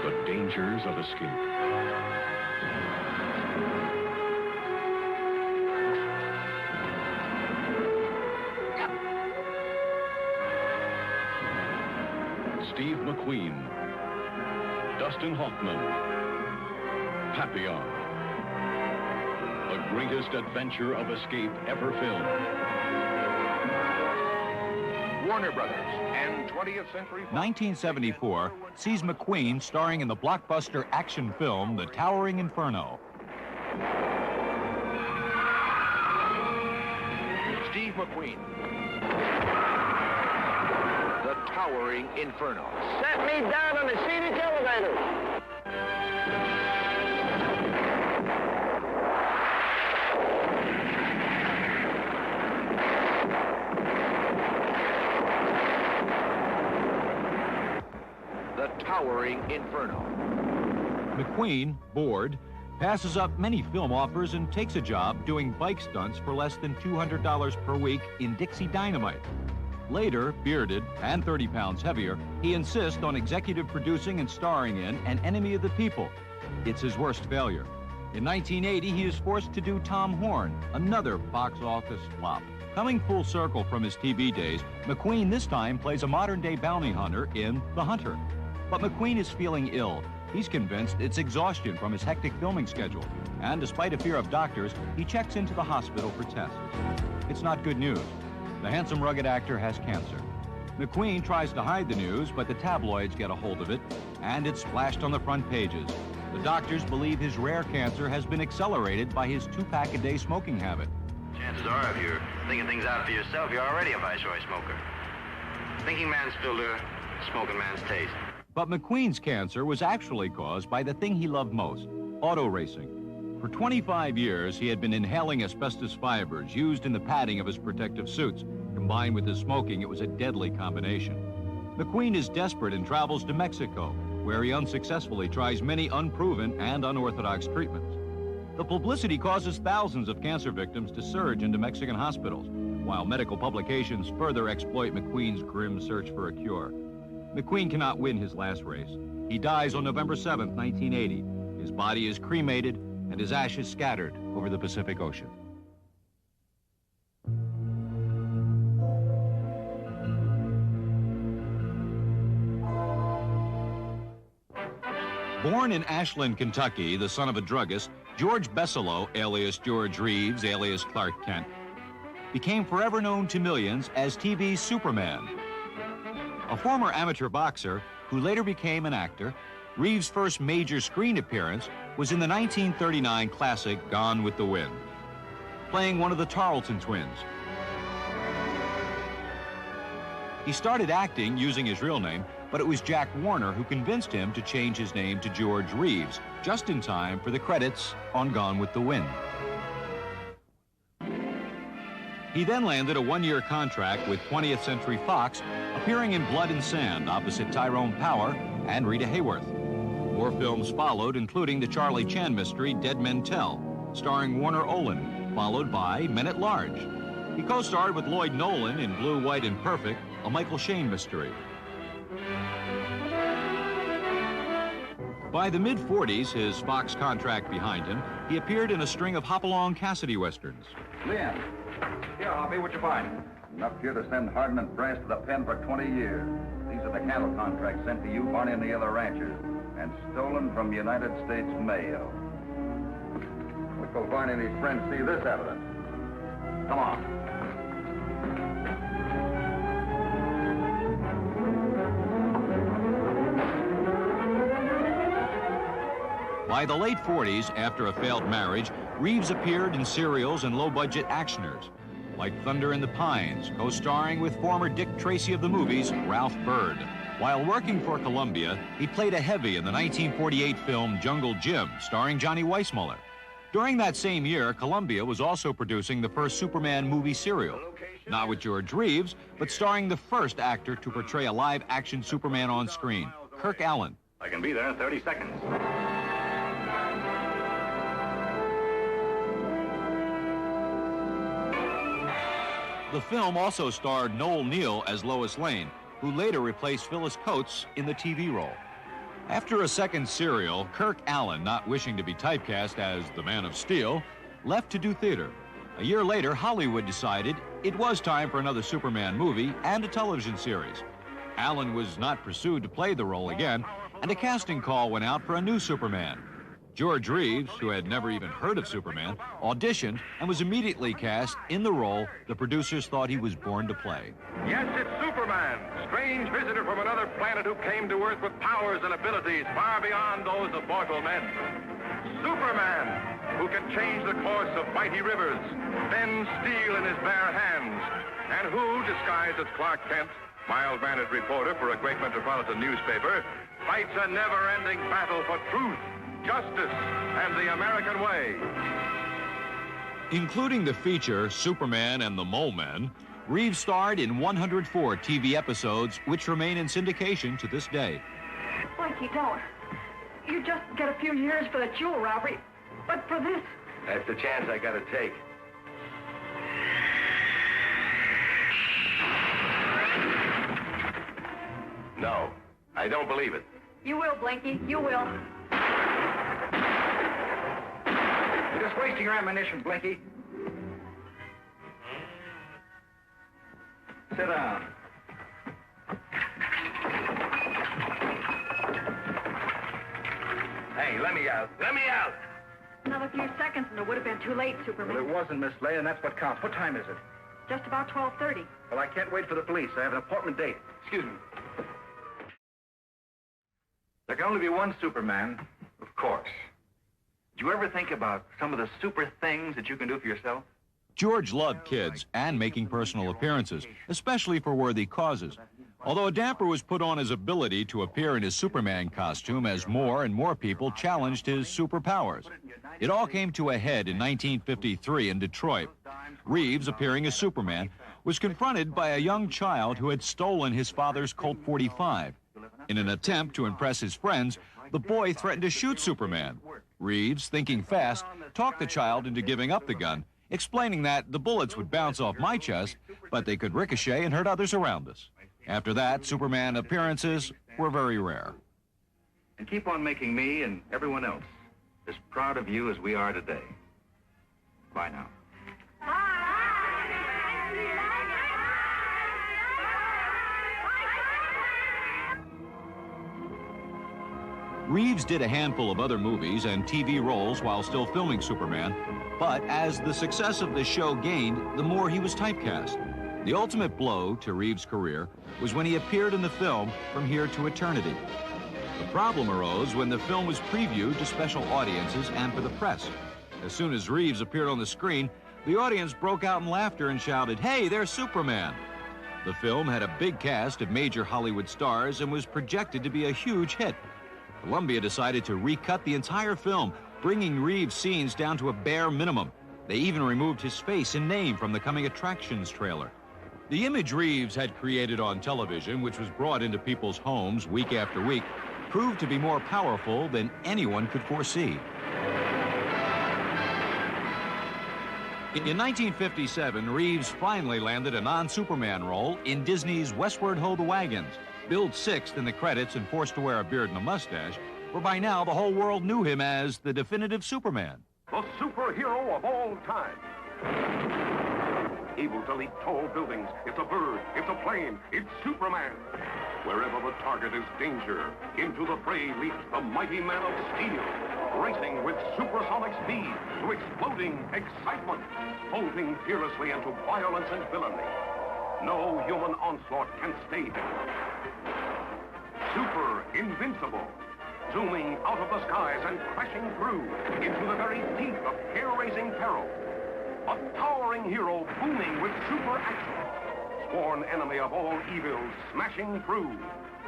The dangers of escape. Steve McQueen, Dustin Hoffman, Papillon. The greatest adventure of escape ever filmed. Warner Brothers and 20th Century Fox. 1974 sees McQueen starring in the blockbuster action film The Towering Inferno. Steve McQueen. The Towering Inferno. Set me down on the scenic elevator. The Towering Inferno. McQueen, bored, passes up many film offers and takes a job doing bike stunts for less than $200 per week in Dixie Dynamite. Later, bearded and 30 pounds heavier, he insists on executive producing and starring in An Enemy of the People. It's his worst failure. In 1980, he is forced to do Tom Horn, another box office flop. Coming full circle from his TV days, McQueen this time plays a modern-day bounty hunter in The Hunter. But McQueen is feeling ill. He's convinced it's exhaustion from his hectic filming schedule. And despite a fear of doctors, he checks into the hospital for tests. It's not good news. The handsome, rugged actor has cancer. McQueen tries to hide the news, but the tabloids get a hold of it, and it's splashed on the front pages. The doctors believe his rare cancer has been accelerated by his 2-pack-a-day smoking habit. Chances are, if you're thinking things out for yourself, you're already a Viceroy smoker. Thinking man's filter, smoking man's taste. But McQueen's cancer was actually caused by the thing he loved most, auto racing. For 25 years, he had been inhaling asbestos fibers used in the padding of his protective suits. Combined with his smoking, it was a deadly combination. McQueen is desperate and travels to Mexico, where he unsuccessfully tries many unproven and unorthodox treatments. The publicity causes thousands of cancer victims to surge into Mexican hospitals, while medical publications further exploit McQueen's grim search for a cure. McQueen cannot win his last race. He dies on November 7th, 1980. His body is cremated and his ashes scattered over the Pacific Ocean. Born in Ashland, Kentucky, the son of a druggist, George Besselo, alias George Reeves, alias Clark Kent, became forever known to millions as TV's Superman. A former amateur boxer who later became an actor, Reeves' first major screen appearance was in the 1939 classic Gone with the Wind, playing one of the Tarleton twins. He started acting using his real name, but it was Jack Warner who convinced him to change his name to George Reeves, just in time for the credits on Gone with the Wind. He then landed a one-year contract with 20th Century Fox, appearing in Blood and Sand opposite Tyrone Power and Rita Hayworth. More films followed, including the Charlie Chan mystery Dead Men Tell, starring Warner Olin, followed by Men at Large. He co-starred with Lloyd Nolan in Blue, White, and Perfect, a Michael Shayne mystery. By the mid-40s, his Fox contract behind him, he appeared in a string of Hopalong Cassidy westerns. Leon. Yeah, Hoppy, what you find? Enough here to send Hardin and Brass to the pen for 20 years. These are the cattle contracts sent to you, Barney, and the other ranchers, and stolen from United States mail. Wait till Barney and his friends see this evidence. Come on. By the late 40s, after a failed marriage, Reeves appeared in serials and low-budget actioners, like Thunder in the Pines, co-starring with former Dick Tracy of the movies, Ralph Byrd. While working for Columbia, he played a heavy in the 1948 film Jungle Jim, starring Johnny Weissmuller. During that same year, Columbia was also producing the first Superman movie serial, not with George Reeves, but starring the first actor to portray a live-action Superman on screen, Kirk Allen. I can be there in 30 seconds. The film also starred Noel Neill as Lois Lane, who later replaced Phyllis Coates in the TV role. After a second serial, Kirk Allen, not wishing to be typecast as the Man of Steel, left to do theater. A year later, Hollywood decided it was time for another Superman movie and a television series. Allen was not pursued to play the role again, and a casting call went out for a new Superman. George Reeves, who had never even heard of Superman, auditioned and was immediately cast in the role the producers thought he was born to play. Yes, it's Superman, strange visitor from another planet who came to Earth with powers and abilities far beyond those of mortal men. Superman, who can change the course of mighty rivers, bend steel in his bare hands, and who, disguised as Clark Kent, mild-mannered reporter for a great metropolitan newspaper, fights a never-ending battle for truth, justice, and the American way. Including the feature Superman and the Mole Men, Reeves starred in 104 TV episodes, which remain in syndication to this day. Blakey, don't. You just get a few years for the jewel robbery, but for this... That's the chance I gotta take. No, I don't believe it. You will, Blanky, you will. You're just wasting your ammunition, Blinky. Sit down. Hey, let me out. Let me out! Another few seconds and it would have been too late, Superman. Well, it wasn't, Miss Lay, and that's what counts. What time is it? Just about 12:30. Well, I can't wait for the police. I have an appointment date. Excuse me. There can only be one Superman, of course. Did you ever think about some of the super things that you can do for yourself? George loved kids and making personal appearances, especially for worthy causes. Although a damper was put on his ability to appear in his Superman costume as more and more people challenged his superpowers. It all came to a head in 1953 in Detroit. Reeves, appearing as Superman, was confronted by a young child who had stolen his father's Colt 45. In an attempt to impress his friends, the boy threatened to shoot Superman. Reeves, thinking fast, talked the child into giving up the gun, explaining that the bullets would bounce off my chest, but they could ricochet and hurt others around us. After that, Superman appearances were very rare. And keep on making me and everyone else as proud of you as we are today. Bye now. Reeves did a handful of other movies and TV roles while still filming Superman, but as the success of the show gained, the more he was typecast. The ultimate blow to Reeves' career was when he appeared in the film From Here to Eternity. The problem arose when the film was previewed to special audiences and for the press. As soon as Reeves appeared on the screen, the audience broke out in laughter and shouted, "Hey, there's Superman!" The film had a big cast of major Hollywood stars and was projected to be a huge hit. Columbia decided to recut the entire film, bringing Reeves' scenes down to a bare minimum. They even removed his face and name from the coming attractions trailer. The image Reeves had created on television, which was brought into people's homes week after week, proved to be more powerful than anyone could foresee. In 1957, Reeves finally landed a non-Superman role in Disney's Westward Ho the Wagons. Billed sixth in the credits and forced to wear a beard and a mustache, where by now the whole world knew him as the definitive Superman. The superhero of all time. Able to leap tall buildings. It's a bird. It's a plane. It's Superman. Wherever the target is danger, into the fray leaps the mighty man of steel, racing with supersonic speed to exploding excitement, bolting fearlessly into violence and villainy. No human onslaught can stay him. Super invincible, zooming out of the skies and crashing through into the very teeth of hair-raising peril. A towering hero booming with super action. Sworn enemy of all evils, smashing through.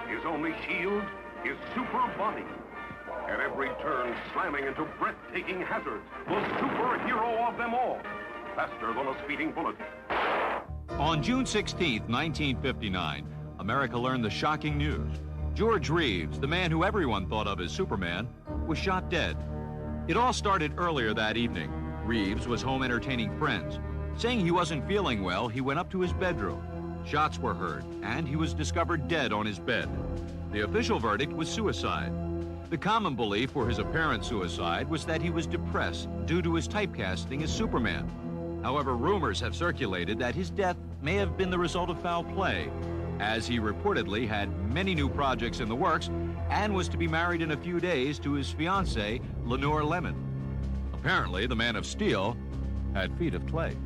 His only shield, his super body. At every turn, slamming into breathtaking hazards. The superhero of them all. Faster than a speeding bullet. On June 16, 1959, America learned the shocking news. George Reeves, the man who everyone thought of as Superman, was shot dead. It all started earlier that evening. Reeves was home entertaining friends. Saying he wasn't feeling well, he went up to his bedroom. Shots were heard, and he was discovered dead on his bed. The official verdict was suicide. The common belief for his apparent suicide was that he was depressed due to his typecasting as Superman. However, rumors have circulated that his death may have been the result of foul play, as he reportedly had many new projects in the works and was to be married in a few days to his fiancée, Lenore Lemon. Apparently, the Man of Steel had feet of clay.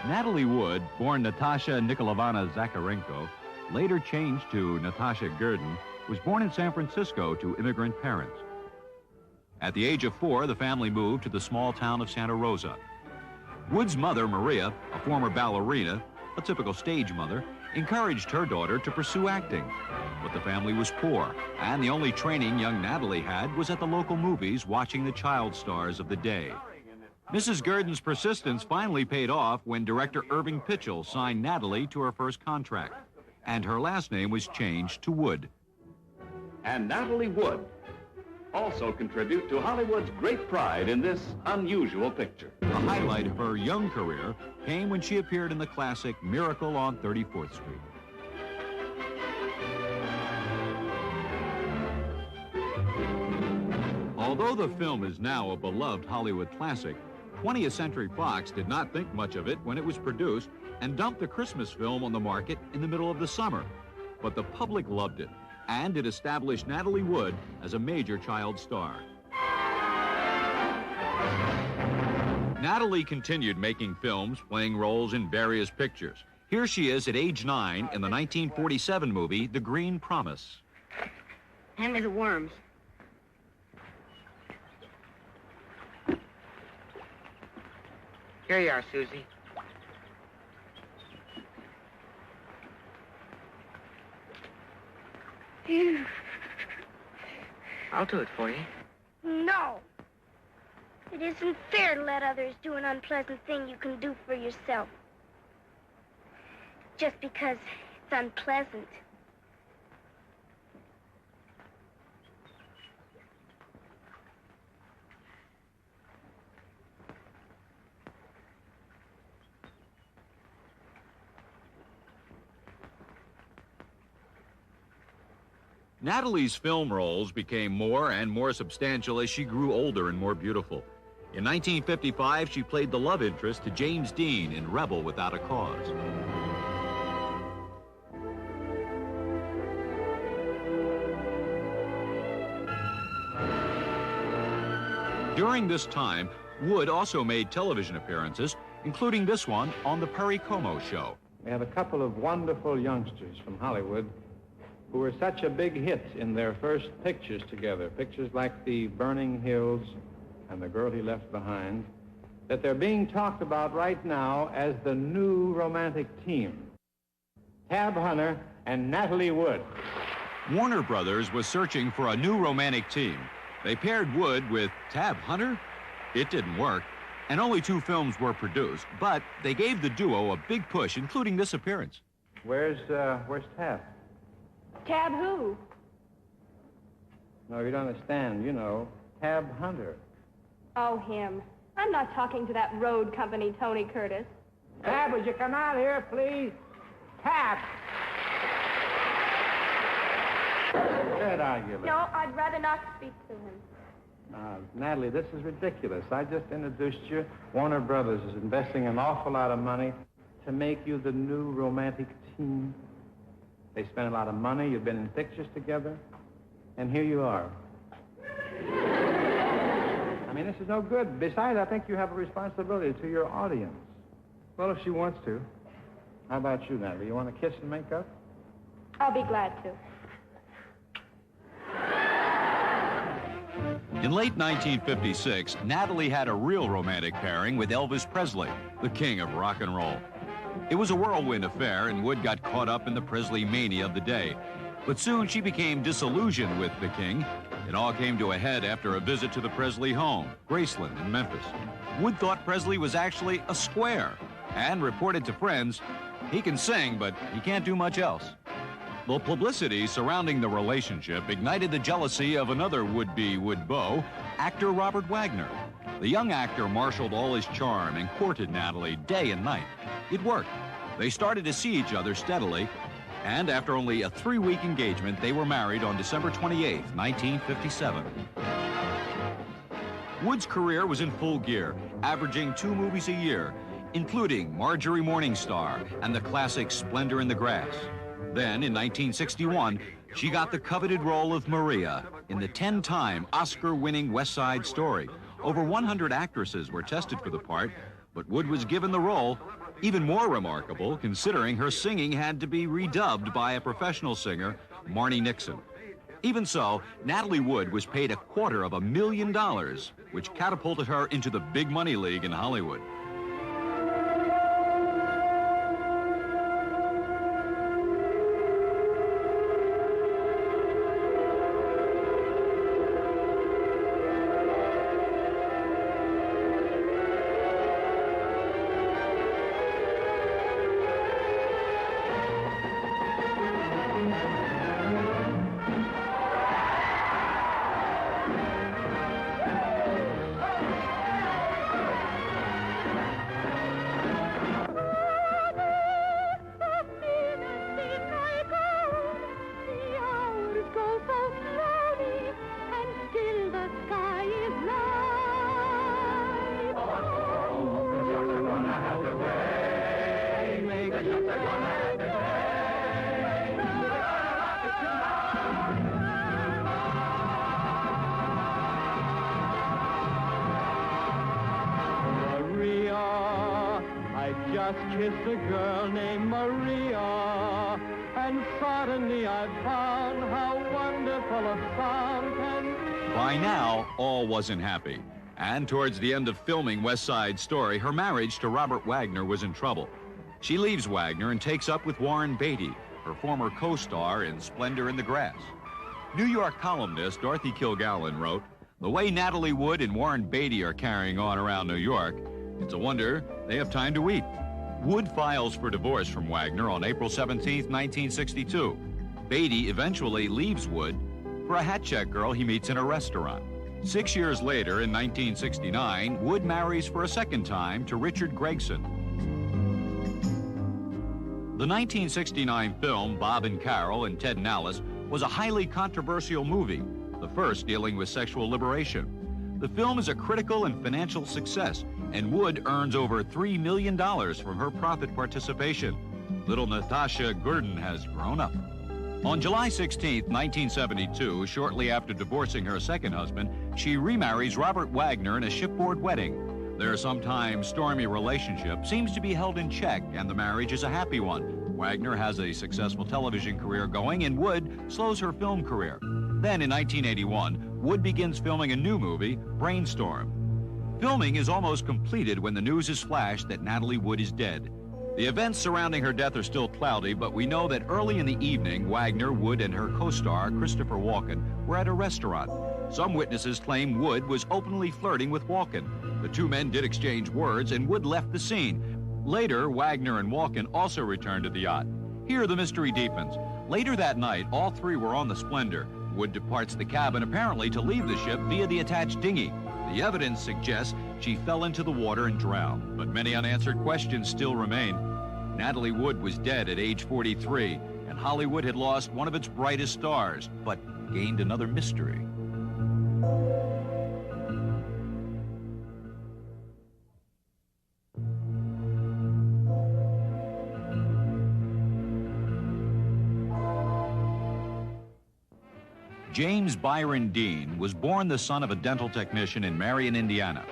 Natalie Wood, born Natasha Nikolaevna Zakharenko, later changed to Natasha Gurdon, was born in San Francisco to immigrant parents. At the age of 4, the family moved to the small town of Santa Rosa. Wood's mother, Maria, a former ballerina, a typical stage mother, encouraged her daughter to pursue acting. But the family was poor, and the only training young Natalie had was at the local movies watching the child stars of the day. Mrs. Gurdon's persistence finally paid off when director Irving Pitchell signed Natalie to her first contract, and her last name was changed to Wood. And Natalie Wood also contribute to Hollywood's great pride in this unusual picture. The highlight of her young career came when she appeared in the classic Miracle on 34th Street. Although the film is now a beloved Hollywood classic, 20th Century Fox did not think much of it when it was produced and dumped the Christmas film on the market in the middle of the summer. But the public loved it, and it established Natalie Wood as a major child star. Natalie continued making films, playing roles in various pictures. Here she is at age 9 in the 1947 movie, The Green Promise. Hand me the worms. Here you are, Susie. I'll do it for you. No. It isn't fair to let others do an unpleasant thing you can do for yourself. Just because it's unpleasant. Natalie's film roles became more and more substantial as she grew older and more beautiful. In 1955, she played the love interest to James Dean in Rebel Without a Cause. During this time, Wood also made television appearances, including this one on The Perry Como Show. We have a couple of wonderful youngsters from Hollywood who were such a big hit in their first pictures together, pictures like The Burning Hills and The Girl He Left Behind, that they're being talked about right now as the new romantic team. Tab Hunter and Natalie Wood. Warner Brothers was searching for a new romantic team. They paired Wood with Tab Hunter. It didn't work, and only 2 films were produced, but they gave the duo a big push, including this appearance. Where's Tab? Tab who? No, you don't understand. You know, Tab Hunter. Oh, him. I'm not talking to that road company, Tony Curtis. Tab, would you come out here, please? Tab! Good argument. No, I'd rather not speak to him. Natalie, this is ridiculous. I just introduced you. Warner Brothers is investing an awful lot of money to make you the new romantic team. They spent a lot of money. You've been in pictures together. And here you are. I mean, this is no good. Besides, I think you have a responsibility to your audience. Well, if she wants to. How about you, Natalie? You want to kiss and make up? I'll be glad to. In late 1956, Natalie had a real romantic pairing with Elvis Presley, the king of rock and roll. It was a whirlwind affair, and Wood got caught up in the Presley mania of the day. But soon she became disillusioned with the king. It all came to a head after a visit to the Presley home, Graceland in Memphis. Wood thought Presley was actually a square and reported to friends, he can sing, but he can't do much else. The publicity surrounding the relationship ignited the jealousy of another would-be Wood-beau, actor Robert Wagner. The young actor marshaled all his charm and courted Natalie day and night. It worked. They started to see each other steadily, and after only a 3-week engagement, they were married on December 28, 1957. Wood's career was in full gear, averaging 2 movies a year, including Marjorie Morningstar and the classic Splendor in the Grass. Then, in 1961, she got the coveted role of Maria in the 10-time Oscar-winning West Side Story. Over 100 actresses were tested for the part, but Wood was given the role. Even more remarkable, considering her singing had to be redubbed by a professional singer, Marnie Nixon. Even so, Natalie Wood was paid $250,000, which catapulted her into the big money league in Hollywood. Kissed a girl named Maria, and suddenly I found how wonderful a sound can be. By now, all wasn't happy. And towards the end of filming West Side Story, her marriage to Robert Wagner was in trouble. She leaves Wagner and takes up with Warren Beatty, her former co-star in Splendor in the Grass. New York columnist Dorothy Kilgallen wrote, "The way Natalie Wood and Warren Beatty are carrying on around New York, it's a wonder they have time to eat." Wood files for divorce from Wagner on April 17, 1962. Beatty eventually leaves Wood for a hat check girl he meets in a restaurant. 6 years later, in 1969, Wood marries for a second time to Richard Gregson. The 1969 film Bob and Carol and Ted and Alice was a highly controversial movie, the first dealing with sexual liberation. The film is a critical and financial success, and Wood earns over $3 million from her profit participation. Little Natasha Gurdon has grown up. On July 16, 1972, shortly after divorcing her second husband, she remarries Robert Wagner in a shipboard wedding. Their sometimes stormy relationship seems to be held in check, and the marriage is a happy one. Wagner has a successful television career going, and Wood slows her film career. Then, in 1981, Wood begins filming a new movie, Brainstorm. Filming is almost completed when the news is flashed that Natalie Wood is dead. The events surrounding her death are still cloudy, but we know that early in the evening, Wagner, Wood, and her co-star, Christopher Walken, were at a restaurant. Some witnesses claim Wood was openly flirting with Walken. The two men did exchange words, and Wood left the scene. Later, Wagner and Walken also returned to the yacht. Here, the mystery deepens. Later that night, all three were on the Splendor. Wood departs the cabin, apparently to leave the ship via the attached dinghy. The evidence suggests she fell into the water and drowned, but many unanswered questions still remain. Natalie Wood was dead at age 43, and Hollywood had lost one of its brightest stars, but gained another mystery. James Byron Dean was born the son of a dental technician in Marion, Indiana.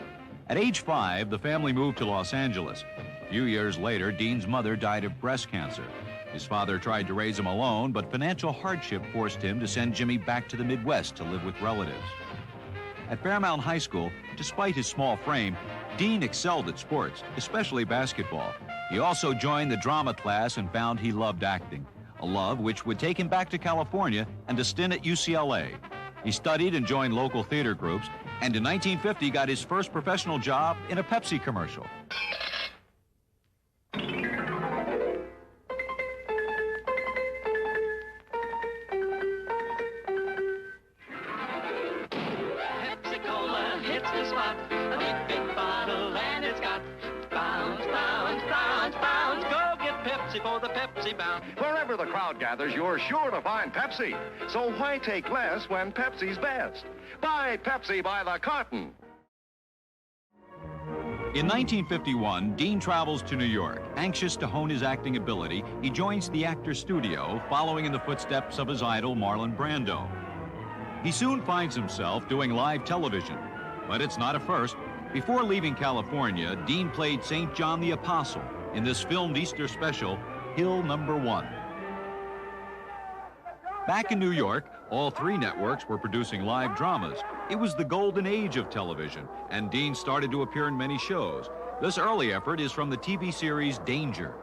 At age 5, the family moved to Los Angeles. A few years later, Dean's mother died of breast cancer. His father tried to raise him alone, but financial hardship forced him to send Jimmy back to the Midwest to live with relatives. At Fairmount High School, despite his small frame, Dean excelled at sports, especially basketball. He also joined the drama class and found he loved acting, a love which would take him back to California and a stint at UCLA. He studied and joined local theater groups, and in 1950 got his first professional job in a Pepsi commercial. Wherever the crowd gathers, you're sure to find Pepsi. So why take less when Pepsi's best? Buy Pepsi by the carton. In 1951, Dean travels to New York. Anxious to hone his acting ability, he joins the Actors Studio, following in the footsteps of his idol, Marlon Brando. He soon finds himself doing live television, but it's not a first. Before leaving California, Dean played St. John the Apostle in this filmed Easter special, Hill Number 1. Back in New York, all three networks were producing live dramas. It was the golden age of television, and Dean started to appear in many shows. This early effort is from the TV series Danger.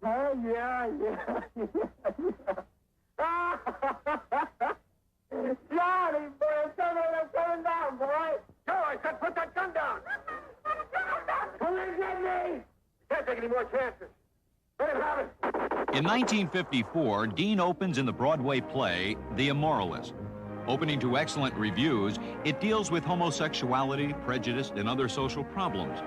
Oh, yeah. Johnny, boy, tell me they're coming down, boy. Joe, I said put that gun down. Come and get me. Can't take any more chances. Let him have it. In 1954, Dean opens in the Broadway play The Immoralist. Opening to excellent reviews, it deals with homosexuality, prejudice, and other social problems.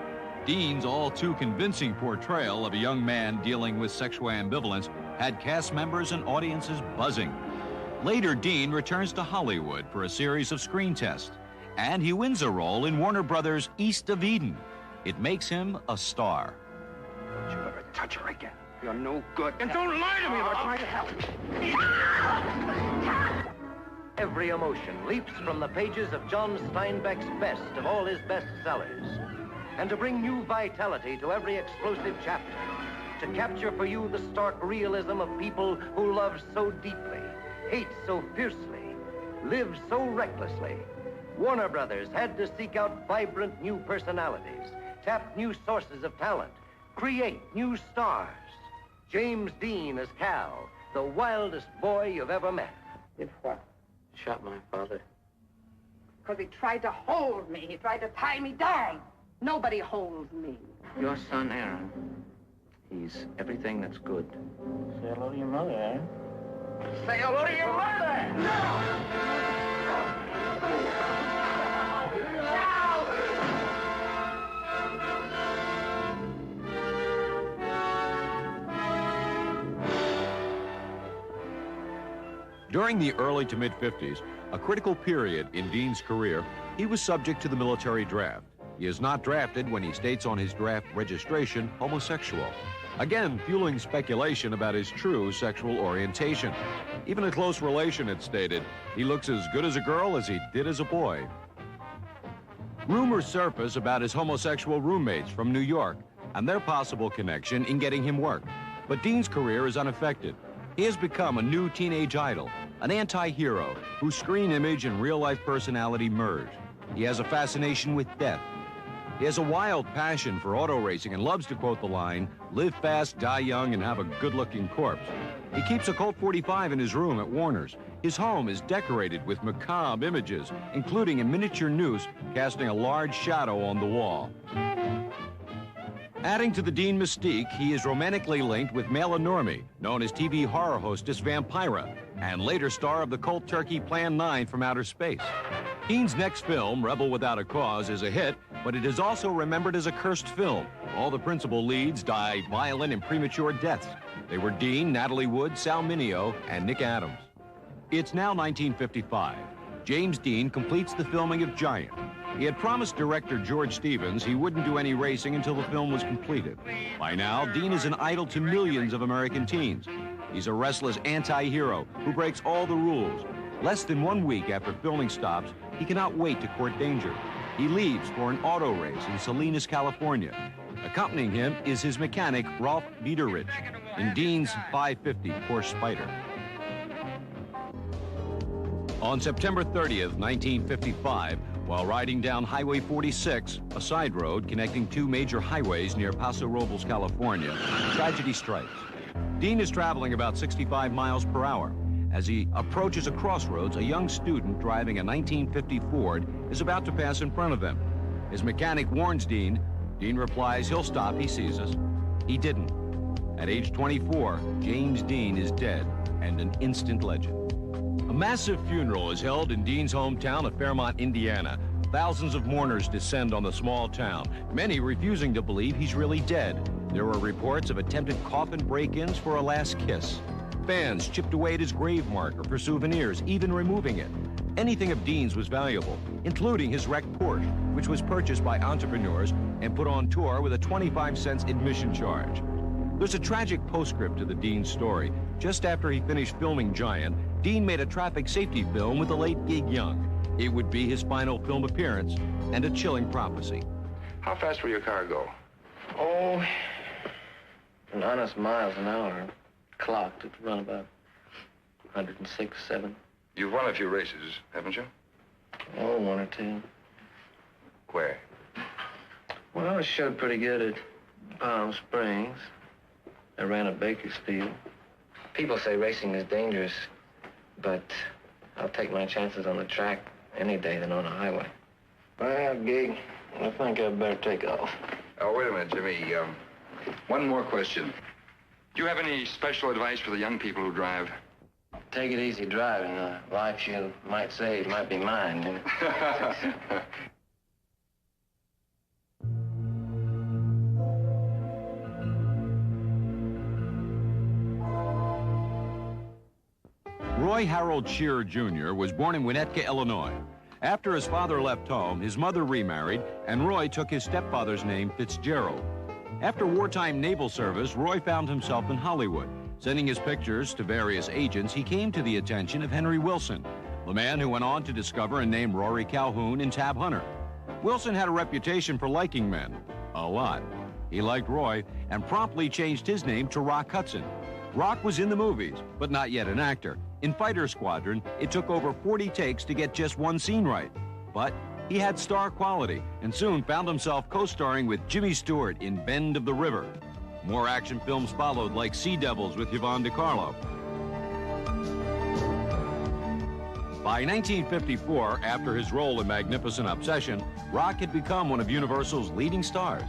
Dean's all too convincing portrayal of a young man dealing with sexual ambivalence had cast members and audiences buzzing. Later, Dean returns to Hollywood for a series of screen tests, and he wins a role in Warner Brothers' East of Eden. It makes him a star. Don't you ever touch her again. You're no good. And don't lie to me about trying to help. Every emotion leaps from the pages of John Steinbeck's best of all his bestsellers. And to bring new vitality to every explosive chapter, to capture for you the stark realism of people who love so deeply, hate so fiercely, live so recklessly, Warner Brothers had to seek out vibrant new personalities, tap new sources of talent, create new stars. James Dean as Cal, the wildest boy you've ever met. Did what? Shot my father. Because he tried to hold me. He tried to tie me down. Nobody holds me. Your son, Aaron. He's everything that's good. Say hello to your mother, Aaron. Say hello to your mother! No! During the early to mid-50s, a critical period in Dean's career, he was subject to the military draft. He is not drafted when he states on his draft registration, homosexual. Again, fueling speculation about his true sexual orientation. Even a close relation had stated, he looks as good as a girl as he did as a boy. Rumors surface about his homosexual roommates from New York and their possible connection in getting him work. But Dean's career is unaffected. He has become a new teenage idol, an anti-hero whose screen image and real-life personality merge. He has a fascination with death. He has a wild passion for auto racing and loves to quote the line, live fast, die young, and have a good-looking corpse. He keeps a Colt 45 in his room at Warner's. His home is decorated with macabre images, including a miniature noose casting a large shadow on the wall. Adding to the Dean mystique, he is romantically linked with Mela Normie, known as TV horror hostess Vampira, and later star of the cult turkey Plan 9 from outer space. Dean's next film, Rebel Without a Cause, is a hit, but it is also remembered as a cursed film. All the principal leads die violent and premature deaths. They were Dean, Natalie Wood, Sal Mineo, and Nick Adams. It's now 1955. James Dean completes the filming of Giant. He had promised director George Stevens he wouldn't do any racing until the film was completed. By now, Dean is an idol to millions of American teens. He's a restless anti-hero who breaks all the rules. Less than 1 week after filming stops, he cannot wait to court danger. He leaves for an auto race in Salinas, California. Accompanying him is his mechanic, Rolf Biederich, in Dean's 550 Porsche Spider. On September 30th, 1955, while riding down Highway 46, a side road connecting two major highways near Paso Robles, California, tragedy strikes. Dean is traveling about 65 miles per hour. As he approaches a crossroads, a young student driving a 1950 Ford is about to pass in front of them. His mechanic warns Dean. Dean replies he'll stop, he sees us. He didn't. At age 24, James Dean is dead and an instant legend. A massive funeral is held in Dean's hometown of Fairmont, Indiana. Thousands of mourners descend on the small town, many refusing to believe he's really dead. There were reports of attempted coffin break-ins for a last kiss. Fans chipped away at his grave marker for souvenirs, even removing it. Anything of Dean's was valuable, including his wrecked Porsche, which was purchased by entrepreneurs and put on tour with a 25-cent admission charge. There's a tragic postscript to the Dean story. Just after he finished filming Giant, Dean made a traffic safety film with the late Gig Young. It would be his final film appearance and a chilling prophecy. How fast will your car go? Oh, an honest miles an hour. Clocked, it'd run about 106, 7. You've won a few races, haven't you? Oh, one or two. Where? Well, I showed pretty good at Palm Springs. I ran at Bakersfield. People say racing is dangerous, but I'll take my chances on the track any day than on a highway. Well, Gig, I think I'd better take off. Oh, wait a minute, Jimmy. One more question. Do you have any special advice for the young people who drive? Take it easy driving. The life you might save might be mine, you know? Roy Harold Shearer Jr. was born in Winnetka, Illinois. After his father left home, his mother remarried, and Roy took his stepfather's name, Fitzgerald. After wartime naval service, Roy found himself in Hollywood. Sending his pictures to various agents, he came to the attention of Henry Wilson, the man who went on to discover and name Rory Calhoun in Tab Hunter. Wilson had a reputation for liking men, a lot. He liked Roy and promptly changed his name to Rock Hudson. Rock was in the movies, but not yet an actor. In Fighter Squadron, it took over 40 takes to get just one scene right. But he had star quality and soon found himself co-starring with Jimmy Stewart in Bend of the River. More action films followed, like Sea Devils with Yvonne DiCarlo. By 1954, after his role in Magnificent Obsession, Rock had become one of Universal's leading stars.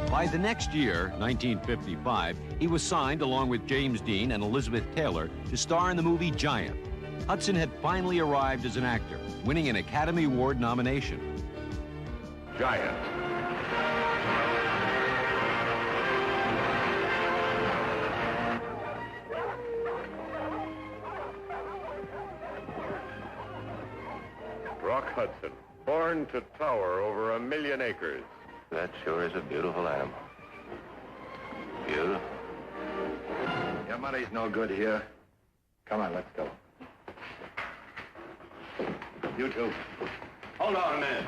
By the next year, 1955, he was signed along with James Dean and Elizabeth Taylor to star in the movie Giant. Hudson had finally arrived as an actor, winning an Academy Award nomination. Giant. Rock Hudson, born to tower over 1,000,000 acres. That sure is a beautiful animal. Beautiful. Your money's no good here. Come on, let's go. You two. Hold on a minute.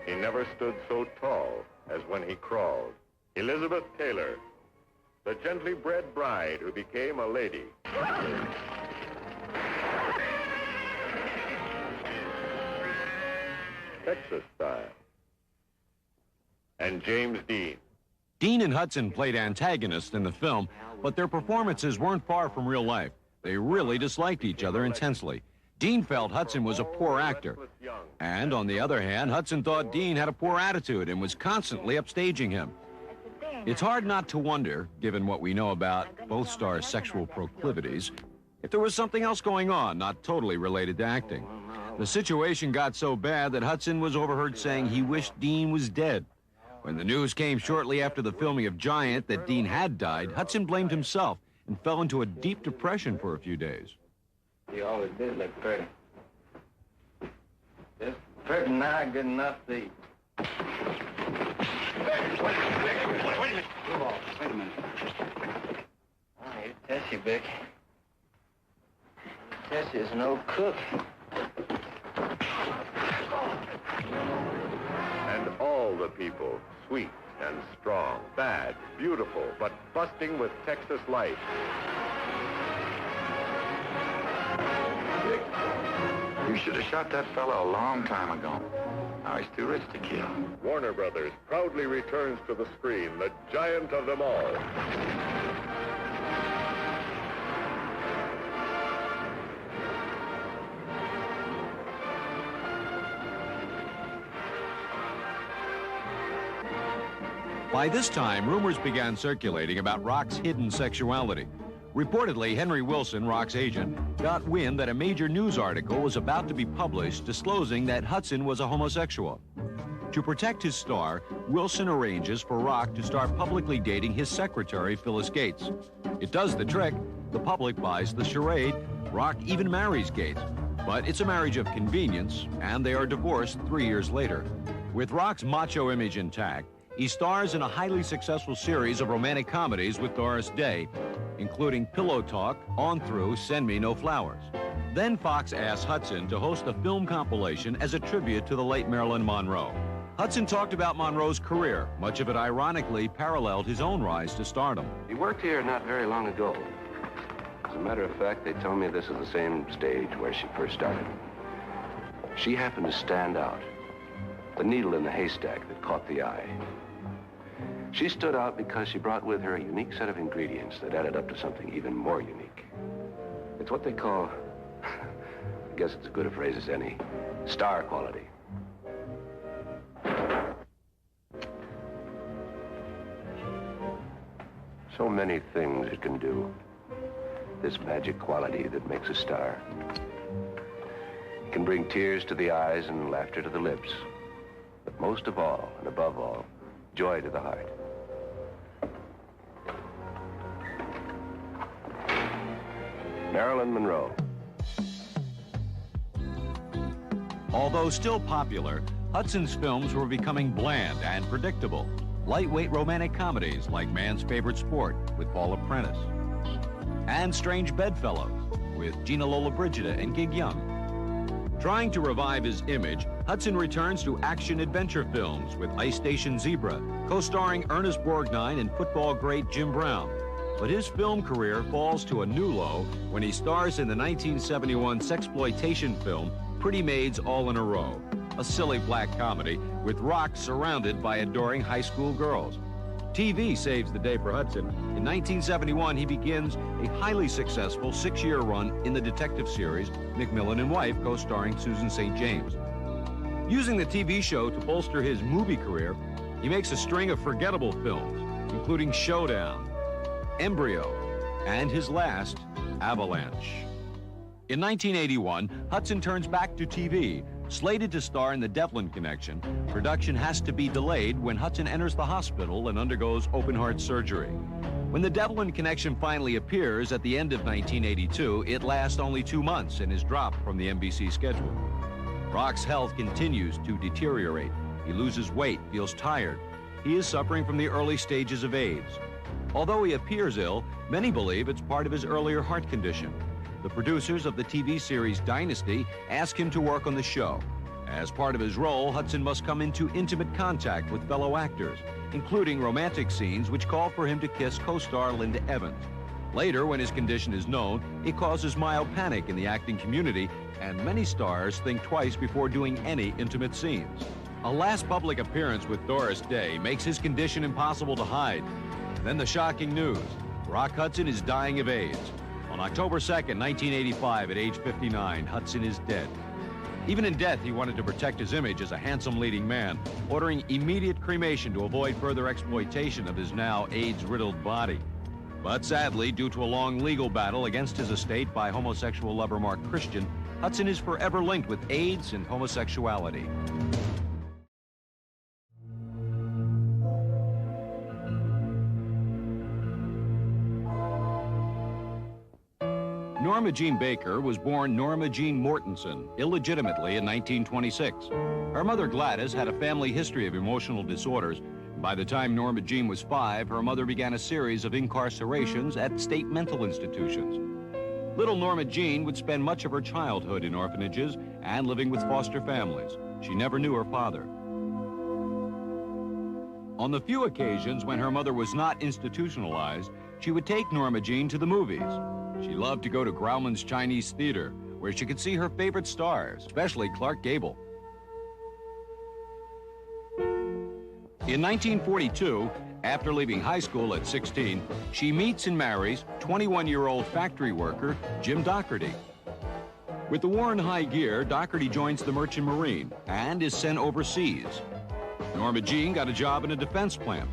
He never stood so tall as when he crawled. Elizabeth Taylor, the gently bred bride who became a lady. Texas style. And James Dean. Dean and Hudson played antagonists in the film, but their performances weren't far from real life. They really disliked each other intensely. Dean felt Hudson was a poor actor. And on the other hand, Hudson thought Dean had a poor attitude and was constantly upstaging him. It's hard not to wonder, given what we know about both stars' sexual proclivities, if there was something else going on, not totally related to acting. The situation got so bad that Hudson was overheard saying he wished Dean was dead. When the news came shortly after the filming of Giant that Dean had died, Hudson blamed himself and fell into a deep depression for a few days. You always did look pretty. Just pretty now, good enough to eat. Wait a minute. Oh, you Tessie, Vic. Tessie is no cook. And all the people, sweet and strong, bad, beautiful, but busting with Texas life. You should have shot that fella a long time ago. Now he's too rich to kill. Warner Brothers proudly returns to the screen the giant of them all. By this time, rumors began circulating about Rock's hidden sexuality. Reportedly, Henry Wilson, Rock's agent, got wind that a major news article was about to be published disclosing that Hudson was a homosexual. To protect his star, Wilson arranges for Rock to start publicly dating his secretary, Phyllis Gates. It does the trick. The public buys the charade. Rock even marries Gates. But it's a marriage of convenience, and they are divorced 3 years later. With Rock's macho image intact, he stars in a highly successful series of romantic comedies with Doris Day, including Pillow Talk, On Through, Send Me No Flowers. Then Fox asked Hudson to host a film compilation as a tribute to the late Marilyn Monroe. Hudson talked about Monroe's career. Much of it ironically paralleled his own rise to stardom. He worked here not very long ago. As a matter of fact, they tell me this is the same stage where she first started. She happened to stand out. The needle in the haystack that caught the eye. She stood out because she brought with her a unique set of ingredients that added up to something even more unique. It's what they call, I guess it's as good a phrase as any, star quality. So many things it can do. This magic quality that makes a star. It can bring tears to the eyes and laughter to the lips. But most of all, and above all, joy to the heart. Marilyn Monroe. Although still popular, Hudson's films were becoming bland and predictable. Lightweight romantic comedies like Man's Favorite Sport with Paula Prentice, and Strange Bedfellows with Gina Lollobrigida and Gig Young. Trying to revive his image, Hudson returns to action-adventure films with Ice Station Zebra, co-starring Ernest Borgnine and football great Jim Brown. But his film career falls to a new low when he stars in the 1971 sexploitation film Pretty Maids All in a Row, a silly black comedy with Rock surrounded by adoring high school girls. TV saves the day for Hudson. In 1971, he begins a highly successful 6-year run in the detective series McMillan and Wife, co-starring Susan St. James. Using the TV show to bolster his movie career, he makes a string of forgettable films, including Showdown, Embryo, and his last, Avalanche. In 1981, Hudson turns back to TV. Slated to star in The Devlin Connection, production has to be delayed when Hudson enters the hospital and undergoes open-heart surgery. When The Devlin Connection finally appears at the end of 1982, it lasts only 2 months and is dropped from the NBC schedule. Rock's health continues to deteriorate. He loses weight, feels tired. He is suffering from the early stages of AIDS. Although he appears ill, many believe it's part of his earlier heart condition. The producers of the TV series Dynasty ask him to work on the show. As part of his role, Hudson must come into intimate contact with fellow actors, including romantic scenes which call for him to kiss co-star Linda Evans. Later, when his condition is known, it causes mild panic in the acting community, and many stars think twice before doing any intimate scenes. A last public appearance with Doris Day makes his condition impossible to hide. Then the shocking news: Rock Hudson is dying of AIDS. On October 2nd, 1985, at age 59, Hudson is dead. Even in death, he wanted to protect his image as a handsome leading man, ordering immediate cremation to avoid further exploitation of his now AIDS-riddled body. But sadly, due to a long legal battle against his estate by homosexual lover Mark Christian, Hudson is forever linked with AIDS and homosexuality. Norma Jean Baker was born Norma Jean Mortensen illegitimately in 1926. Her mother Gladys had a family history of emotional disorders. By the time Norma Jean was 5, her mother began a series of incarcerations at state mental institutions. Little Norma Jean would spend much of her childhood in orphanages and living with foster families. She never knew her father. On the few occasions when her mother was not institutionalized, she would take Norma Jean to the movies. She loved to go to Grauman's Chinese Theater, where she could see her favorite stars, especially Clark Gable. In 1942, after leaving high school at 16, she meets and marries 21-year-old factory worker Jim Doherty. With the war in high gear, Doherty joins the Merchant Marine and is sent overseas. Norma Jean got a job in a defense plant.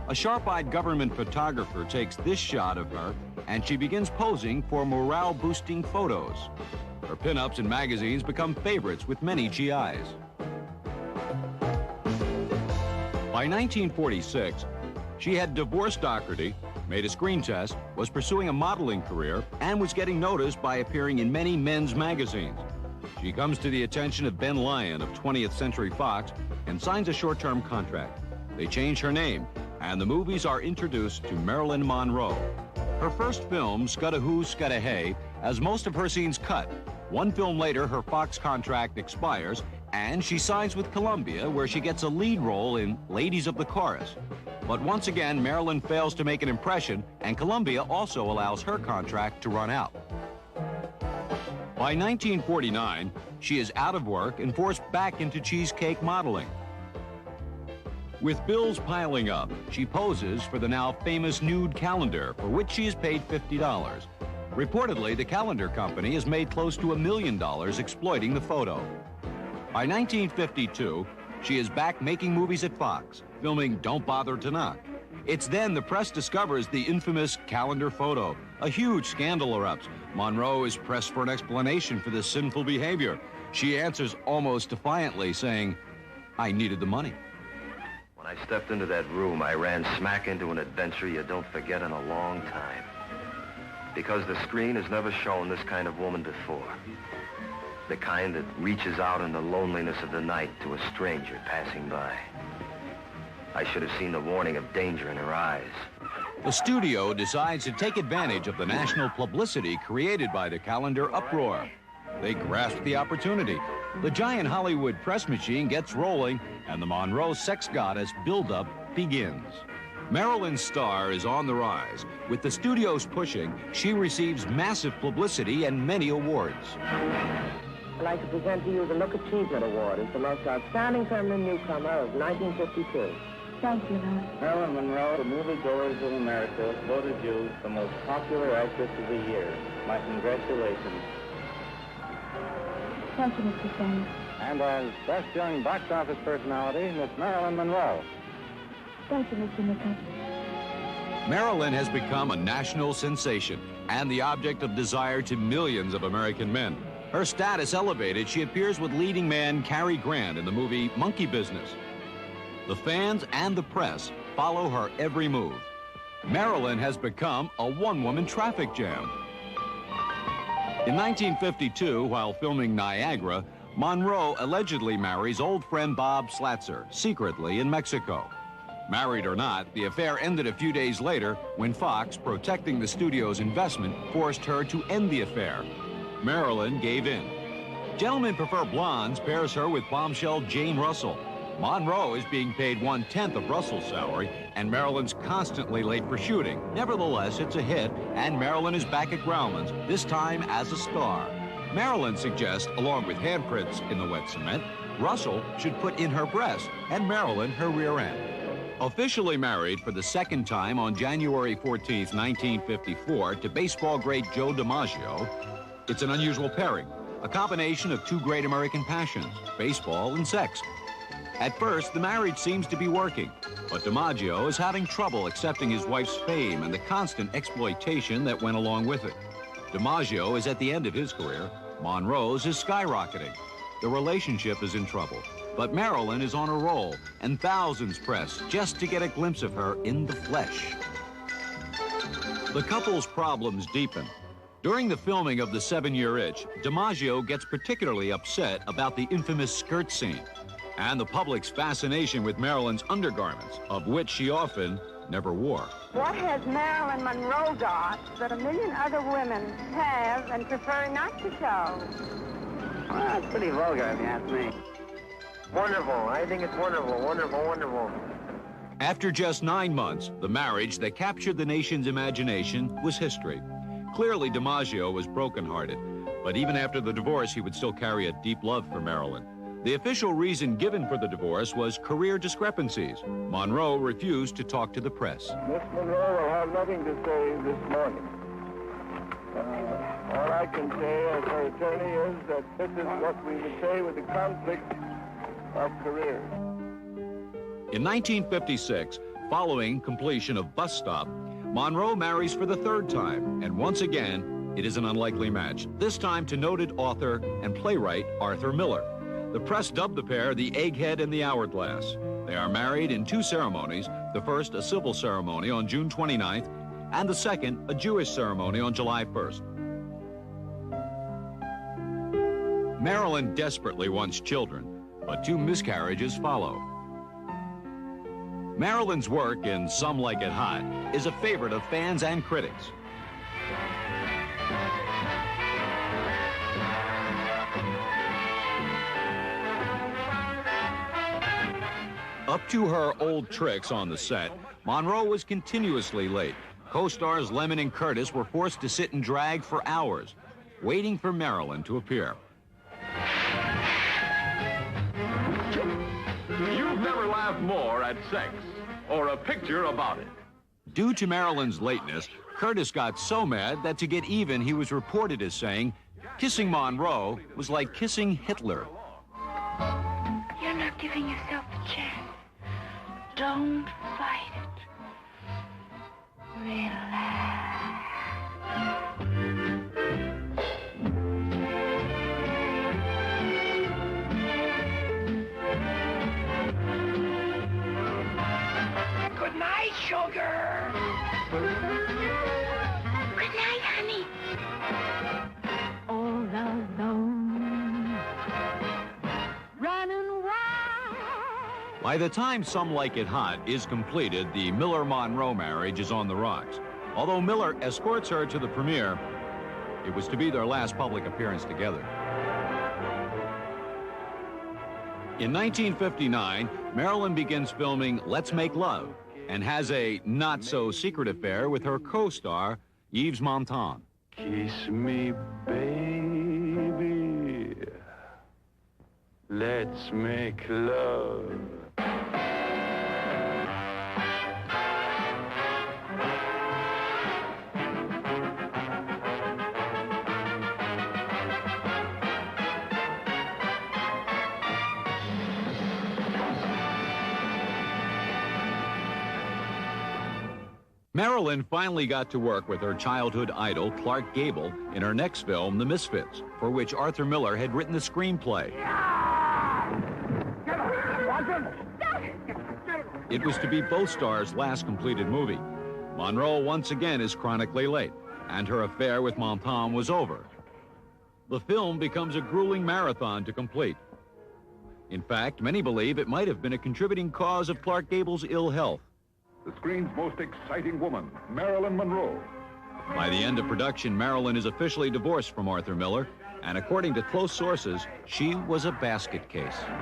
A sharp-eyed government photographer takes this shot of her, and she begins posing for morale-boosting photos. Her pinups in magazines become favorites with many GIs. By 1946, she had divorced Doherty, made a screen test, was pursuing a modeling career, and was getting noticed by appearing in many men's magazines. She comes to the attention of Ben Lyon of 20th Century Fox and signs a short-term contract. They change her name, and the movies are introduced to Marilyn Monroe. Her first film, Scudda-Hoo, Scudda-Hey, has most of her scenes cut. One film later, her Fox contract expires, and she signs with Columbia, where she gets a lead role in Ladies of the Chorus. But once again, Marilyn fails to make an impression, and Columbia also allows her contract to run out. By 1949, she is out of work and forced back into cheesecake modeling. With bills piling up, she poses for the now famous nude calendar, for which she is paid $50. Reportedly, the calendar company has made close to $1 million exploiting the photo. By 1952, she is back making movies at Fox, filming Don't Bother to Knock. It's then the press discovers the infamous calendar photo. A huge scandal erupts. Monroe is pressed for an explanation for this sinful behavior. She answers almost defiantly, saying, "I needed the money." When I stepped into that room, I ran smack into an adventure you don't forget in a long time. Because the screen has never shown this kind of woman before. The kind that reaches out in the loneliness of the night to a stranger passing by. I should have seen the warning of danger in her eyes. The studio decides to take advantage of the national publicity created by the calendar uproar. They grasp the opportunity. The giant Hollywood press machine gets rolling, and the Monroe sex goddess buildup begins. Marilyn's star is on the rise. With the studios pushing, she receives massive publicity and many awards. I'd like to present to you the Look Achievement Award as the most outstanding feminine newcomer of 1952. Thank you, Lord. Marilyn Monroe, the moviegoers of America, voted you the most popular actress of the year. My congratulations. Thank you, Mr. Sims. And as best young box office personality, Miss Marilyn Monroe. Thank you, Mr. Nichols. Marilyn has become a national sensation and the object of desire to millions of American men. Her status elevated, she appears with leading man Cary Grant in the movie Monkey Business. The fans and the press follow her every move. Marilyn has become a one-woman traffic jam. In 1952, while filming Niagara, Monroe allegedly marries old friend Bob Slatzer secretly in Mexico. Married or not, the affair ended a few days later when Fox, protecting the studio's investment, forced her to end the affair. Marilyn gave in. Gentlemen Prefer Blondes pairs her with bombshell Jane Russell. Monroe is being paid 1/10 of Russell's salary, and Marilyn's constantly late for shooting. Nevertheless, it's a hit, and Marilyn is back at Grauman's, this time as a star. Marilyn suggests, along with handprints in the wet cement, Russell should put in her breast and Marilyn her rear end. Officially married for the second time on January 14th, 1954, to baseball great Joe DiMaggio, it's an unusual pairing, a combination of two great American passions, baseball and sex. At first, the marriage seems to be working, but DiMaggio is having trouble accepting his wife's fame and the constant exploitation that went along with it. DiMaggio is at the end of his career. Monroe's is skyrocketing. The relationship is in trouble, but Marilyn is on a roll, and thousands press just to get a glimpse of her in the flesh. The couple's problems deepen. During the filming of The 7-Year Itch, DiMaggio gets particularly upset about the infamous skirt scene and the public's fascination with Marilyn's undergarments, of which she often never wore. What has Marilyn Monroe got that a million other women have and prefer not to show? Well, it's pretty vulgar, if you ask me. Wonderful. I think it's wonderful, wonderful, wonderful. After just 9 months, the marriage that captured the nation's imagination was history. Clearly, DiMaggio was brokenhearted, but even after the divorce, he would still carry a deep love for Marilyn. The official reason given for the divorce was career discrepancies. Monroe refused to talk to the press. Miss Monroe will have nothing to say this morning. All I can say as her attorney is that this is what we would say with the conflict of careers. In 1956, following completion of Bus Stop, Monroe marries for the third time, and once again, it is an unlikely match, this time to noted author and playwright Arthur Miller. The press dubbed the pair the Egghead and the Hourglass. They are married in 2 ceremonies, the first a civil ceremony on June 29th, and the second a Jewish ceremony on July 1st. Marilyn desperately wants children, but 2 miscarriages follow. Marilyn's work in Some Like It Hot is a favorite of fans and critics. Up to her old tricks on the set, Monroe was continuously late. Co-stars Lemon and Curtis were forced to sit and drag for hours, waiting for Marilyn to appear. You've never laughed more at sex or a picture about it. Due to Marilyn's lateness, Curtis got so mad that to get even, he was reported as saying, kissing Monroe was like kissing Hitler. You're not giving yourself a chance. Don't fight it. Relax. Good night, sugar. Good night, honey. All alone, running wild. By the time Some Like It Hot is completed, the Miller-Monroe marriage is on the rocks. Although Miller escorts her to the premiere, it was to be their last public appearance together. In 1959, Marilyn begins filming Let's Make Love and has a not-so-secret affair with her co-star, Yves Montand. Kiss me, baby. Let's make love. Marilyn finally got to work with her childhood idol, Clark Gable, in her next film, The Misfits, for which Arthur Miller had written the screenplay. It was to be both stars' last completed movie. Monroe once again is chronically late, and her affair with Montand was over. The film becomes a grueling marathon to complete. In fact, many believe it might have been a contributing cause of Clark Gable's ill health. The screen's most exciting woman, Marilyn Monroe. By the end of production, Marilyn is officially divorced from Arthur Miller, and according to close sources, she was a basket case. All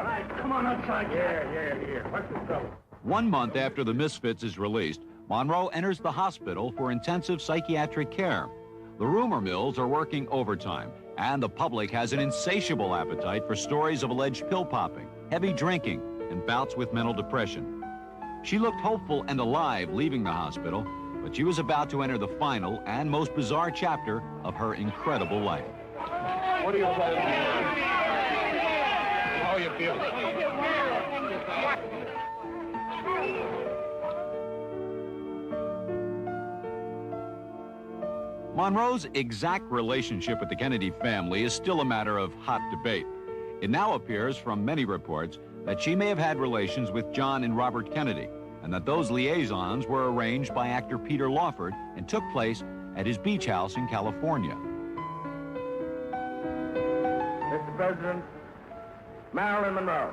right, come on outside. Here. What's the trouble? 1 month after The Misfits is released, Monroe enters the hospital for intensive psychiatric care. The rumor mills are working overtime, and the public has an insatiable appetite for stories of alleged pill popping, heavy drinking, and bouts with mental depression. She looked hopeful and alive leaving the hospital, but she was about to enter the final and most bizarre chapter of her incredible life. What are you planning? How are you feeling? Monroe's exact relationship with the Kennedy family is still a matter of hot debate. It now appears from many reports that she may have had relations with John and Robert Kennedy, and that those liaisons were arranged by actor Peter Lawford and took place at his beach house in California. Mr. President, Marilyn Monroe.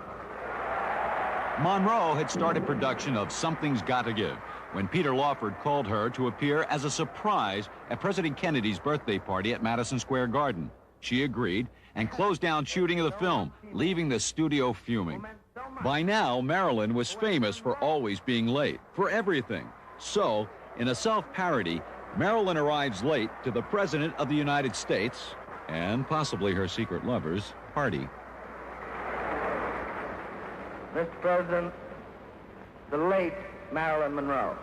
Monroe had started production of Something's Gotta Give when Peter Lawford called her to appear as a surprise at President Kennedy's birthday party at Madison Square Garden. She agreed and closed down shooting of the film, leaving the studio fuming. By now, Marilyn was famous for always being late, for everything. So, in a self-parody, Marilyn arrives late to the President of the United States, and possibly her secret lover's, party. Mr. President, the late Marilyn Monroe.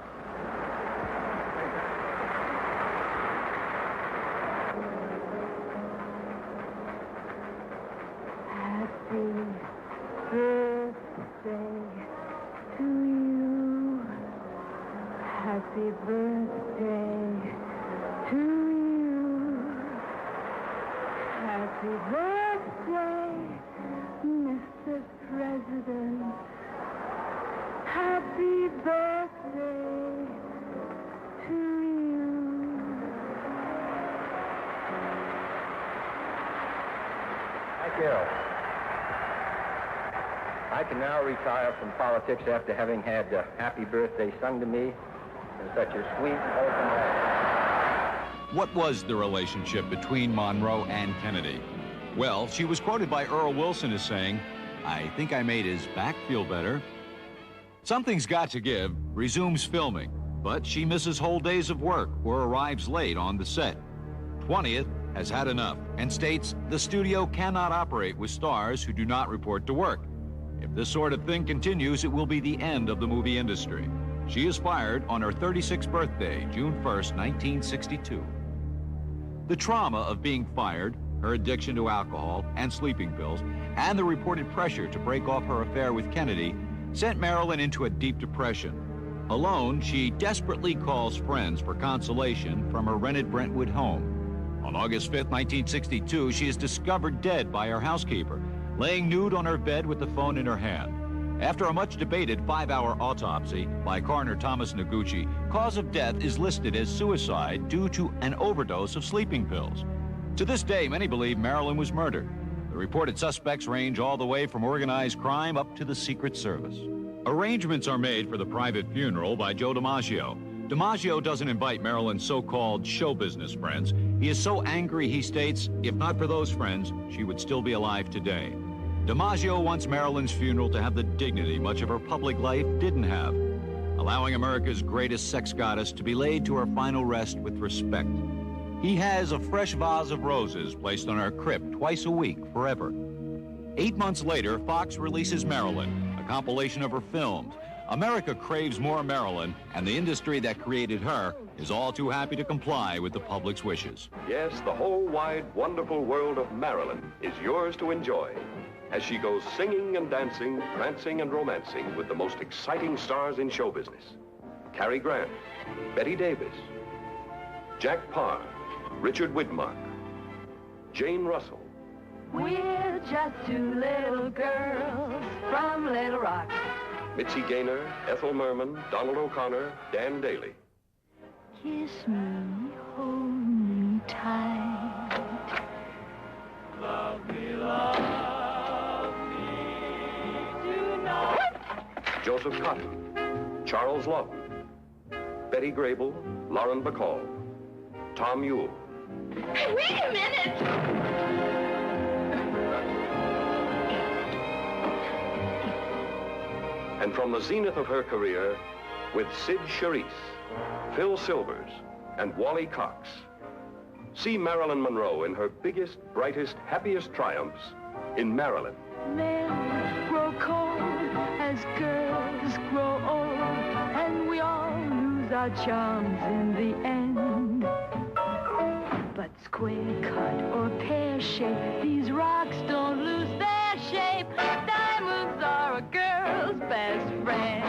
Happy birthday to you. Happy birthday to you. Happy birthday, Mr. President. Happy birthday to you. Thank you. I can now retire from politics after having had happy birthday sung to me in such a sweet, wholesome way. What was the relationship between Monroe and Kennedy? Well, she was quoted by Earl Wilson as saying, "I think I made his back feel better." Something's Got to Give resumes filming, but she misses whole days of work or arrives late on the set. 20th has had enough and states the studio cannot operate with stars who do not report to work. If this sort of thing continues, it will be the end of the movie industry. She is fired on her 36th birthday, June 1st, 1962. The trauma of being fired, her addiction to alcohol and sleeping pills, and the reported pressure to break off her affair with Kennedy sent Marilyn into a deep depression. Alone, she desperately calls friends for consolation from her rented Brentwood home. On August 5th, 1962, she is discovered dead by her housekeeper, laying nude on her bed with the phone in her hand. After a much-debated 5-hour autopsy by coroner Thomas Noguchi, cause of death is listed as suicide due to an overdose of sleeping pills. To this day, many believe Marilyn was murdered. The reported suspects range all the way from organized crime up to the Secret Service. Arrangements are made for the private funeral by Joe DiMaggio. DiMaggio doesn't invite Marilyn's so-called show business friends. He is so angry, he states, if not for those friends, she would still be alive today. DiMaggio wants Marilyn's funeral to have the dignity much of her public life didn't have, allowing America's greatest sex goddess to be laid to her final rest with respect. He has a fresh vase of roses placed on her crypt twice a week forever. 8 months later, Fox releases Marilyn, a compilation of her films. America craves more Marilyn, and the industry that created her is all too happy to comply with the public's wishes. Yes, the whole wide, wonderful world of Marilyn is yours to enjoy as she goes singing and dancing, prancing and romancing with the most exciting stars in show business. Cary Grant, Betty Davis, Jack Parr, Richard Widmark, Jane Russell. We're just two little girls from Little Rock. Mitzi Gaynor, Ethel Merman, Donald O'Connor, Dan Daly. Kiss me, hold me tight. Love me tonight. Joseph Cotton, Charles Lawton, Betty Grable, Lauren Bacall, Tom Ewell. Hey, wait a minute! And from the zenith of her career, with Sid Charisse, Phil Silvers, and Wally Cox, see Marilyn Monroe in her biggest, brightest, happiest triumphs in Marilyn. Men grow cold as girls grow old, and we all lose our charms in the end. But square cut or pear shape, these rocks don't lose their shape. Diamonds are a girl's best friend.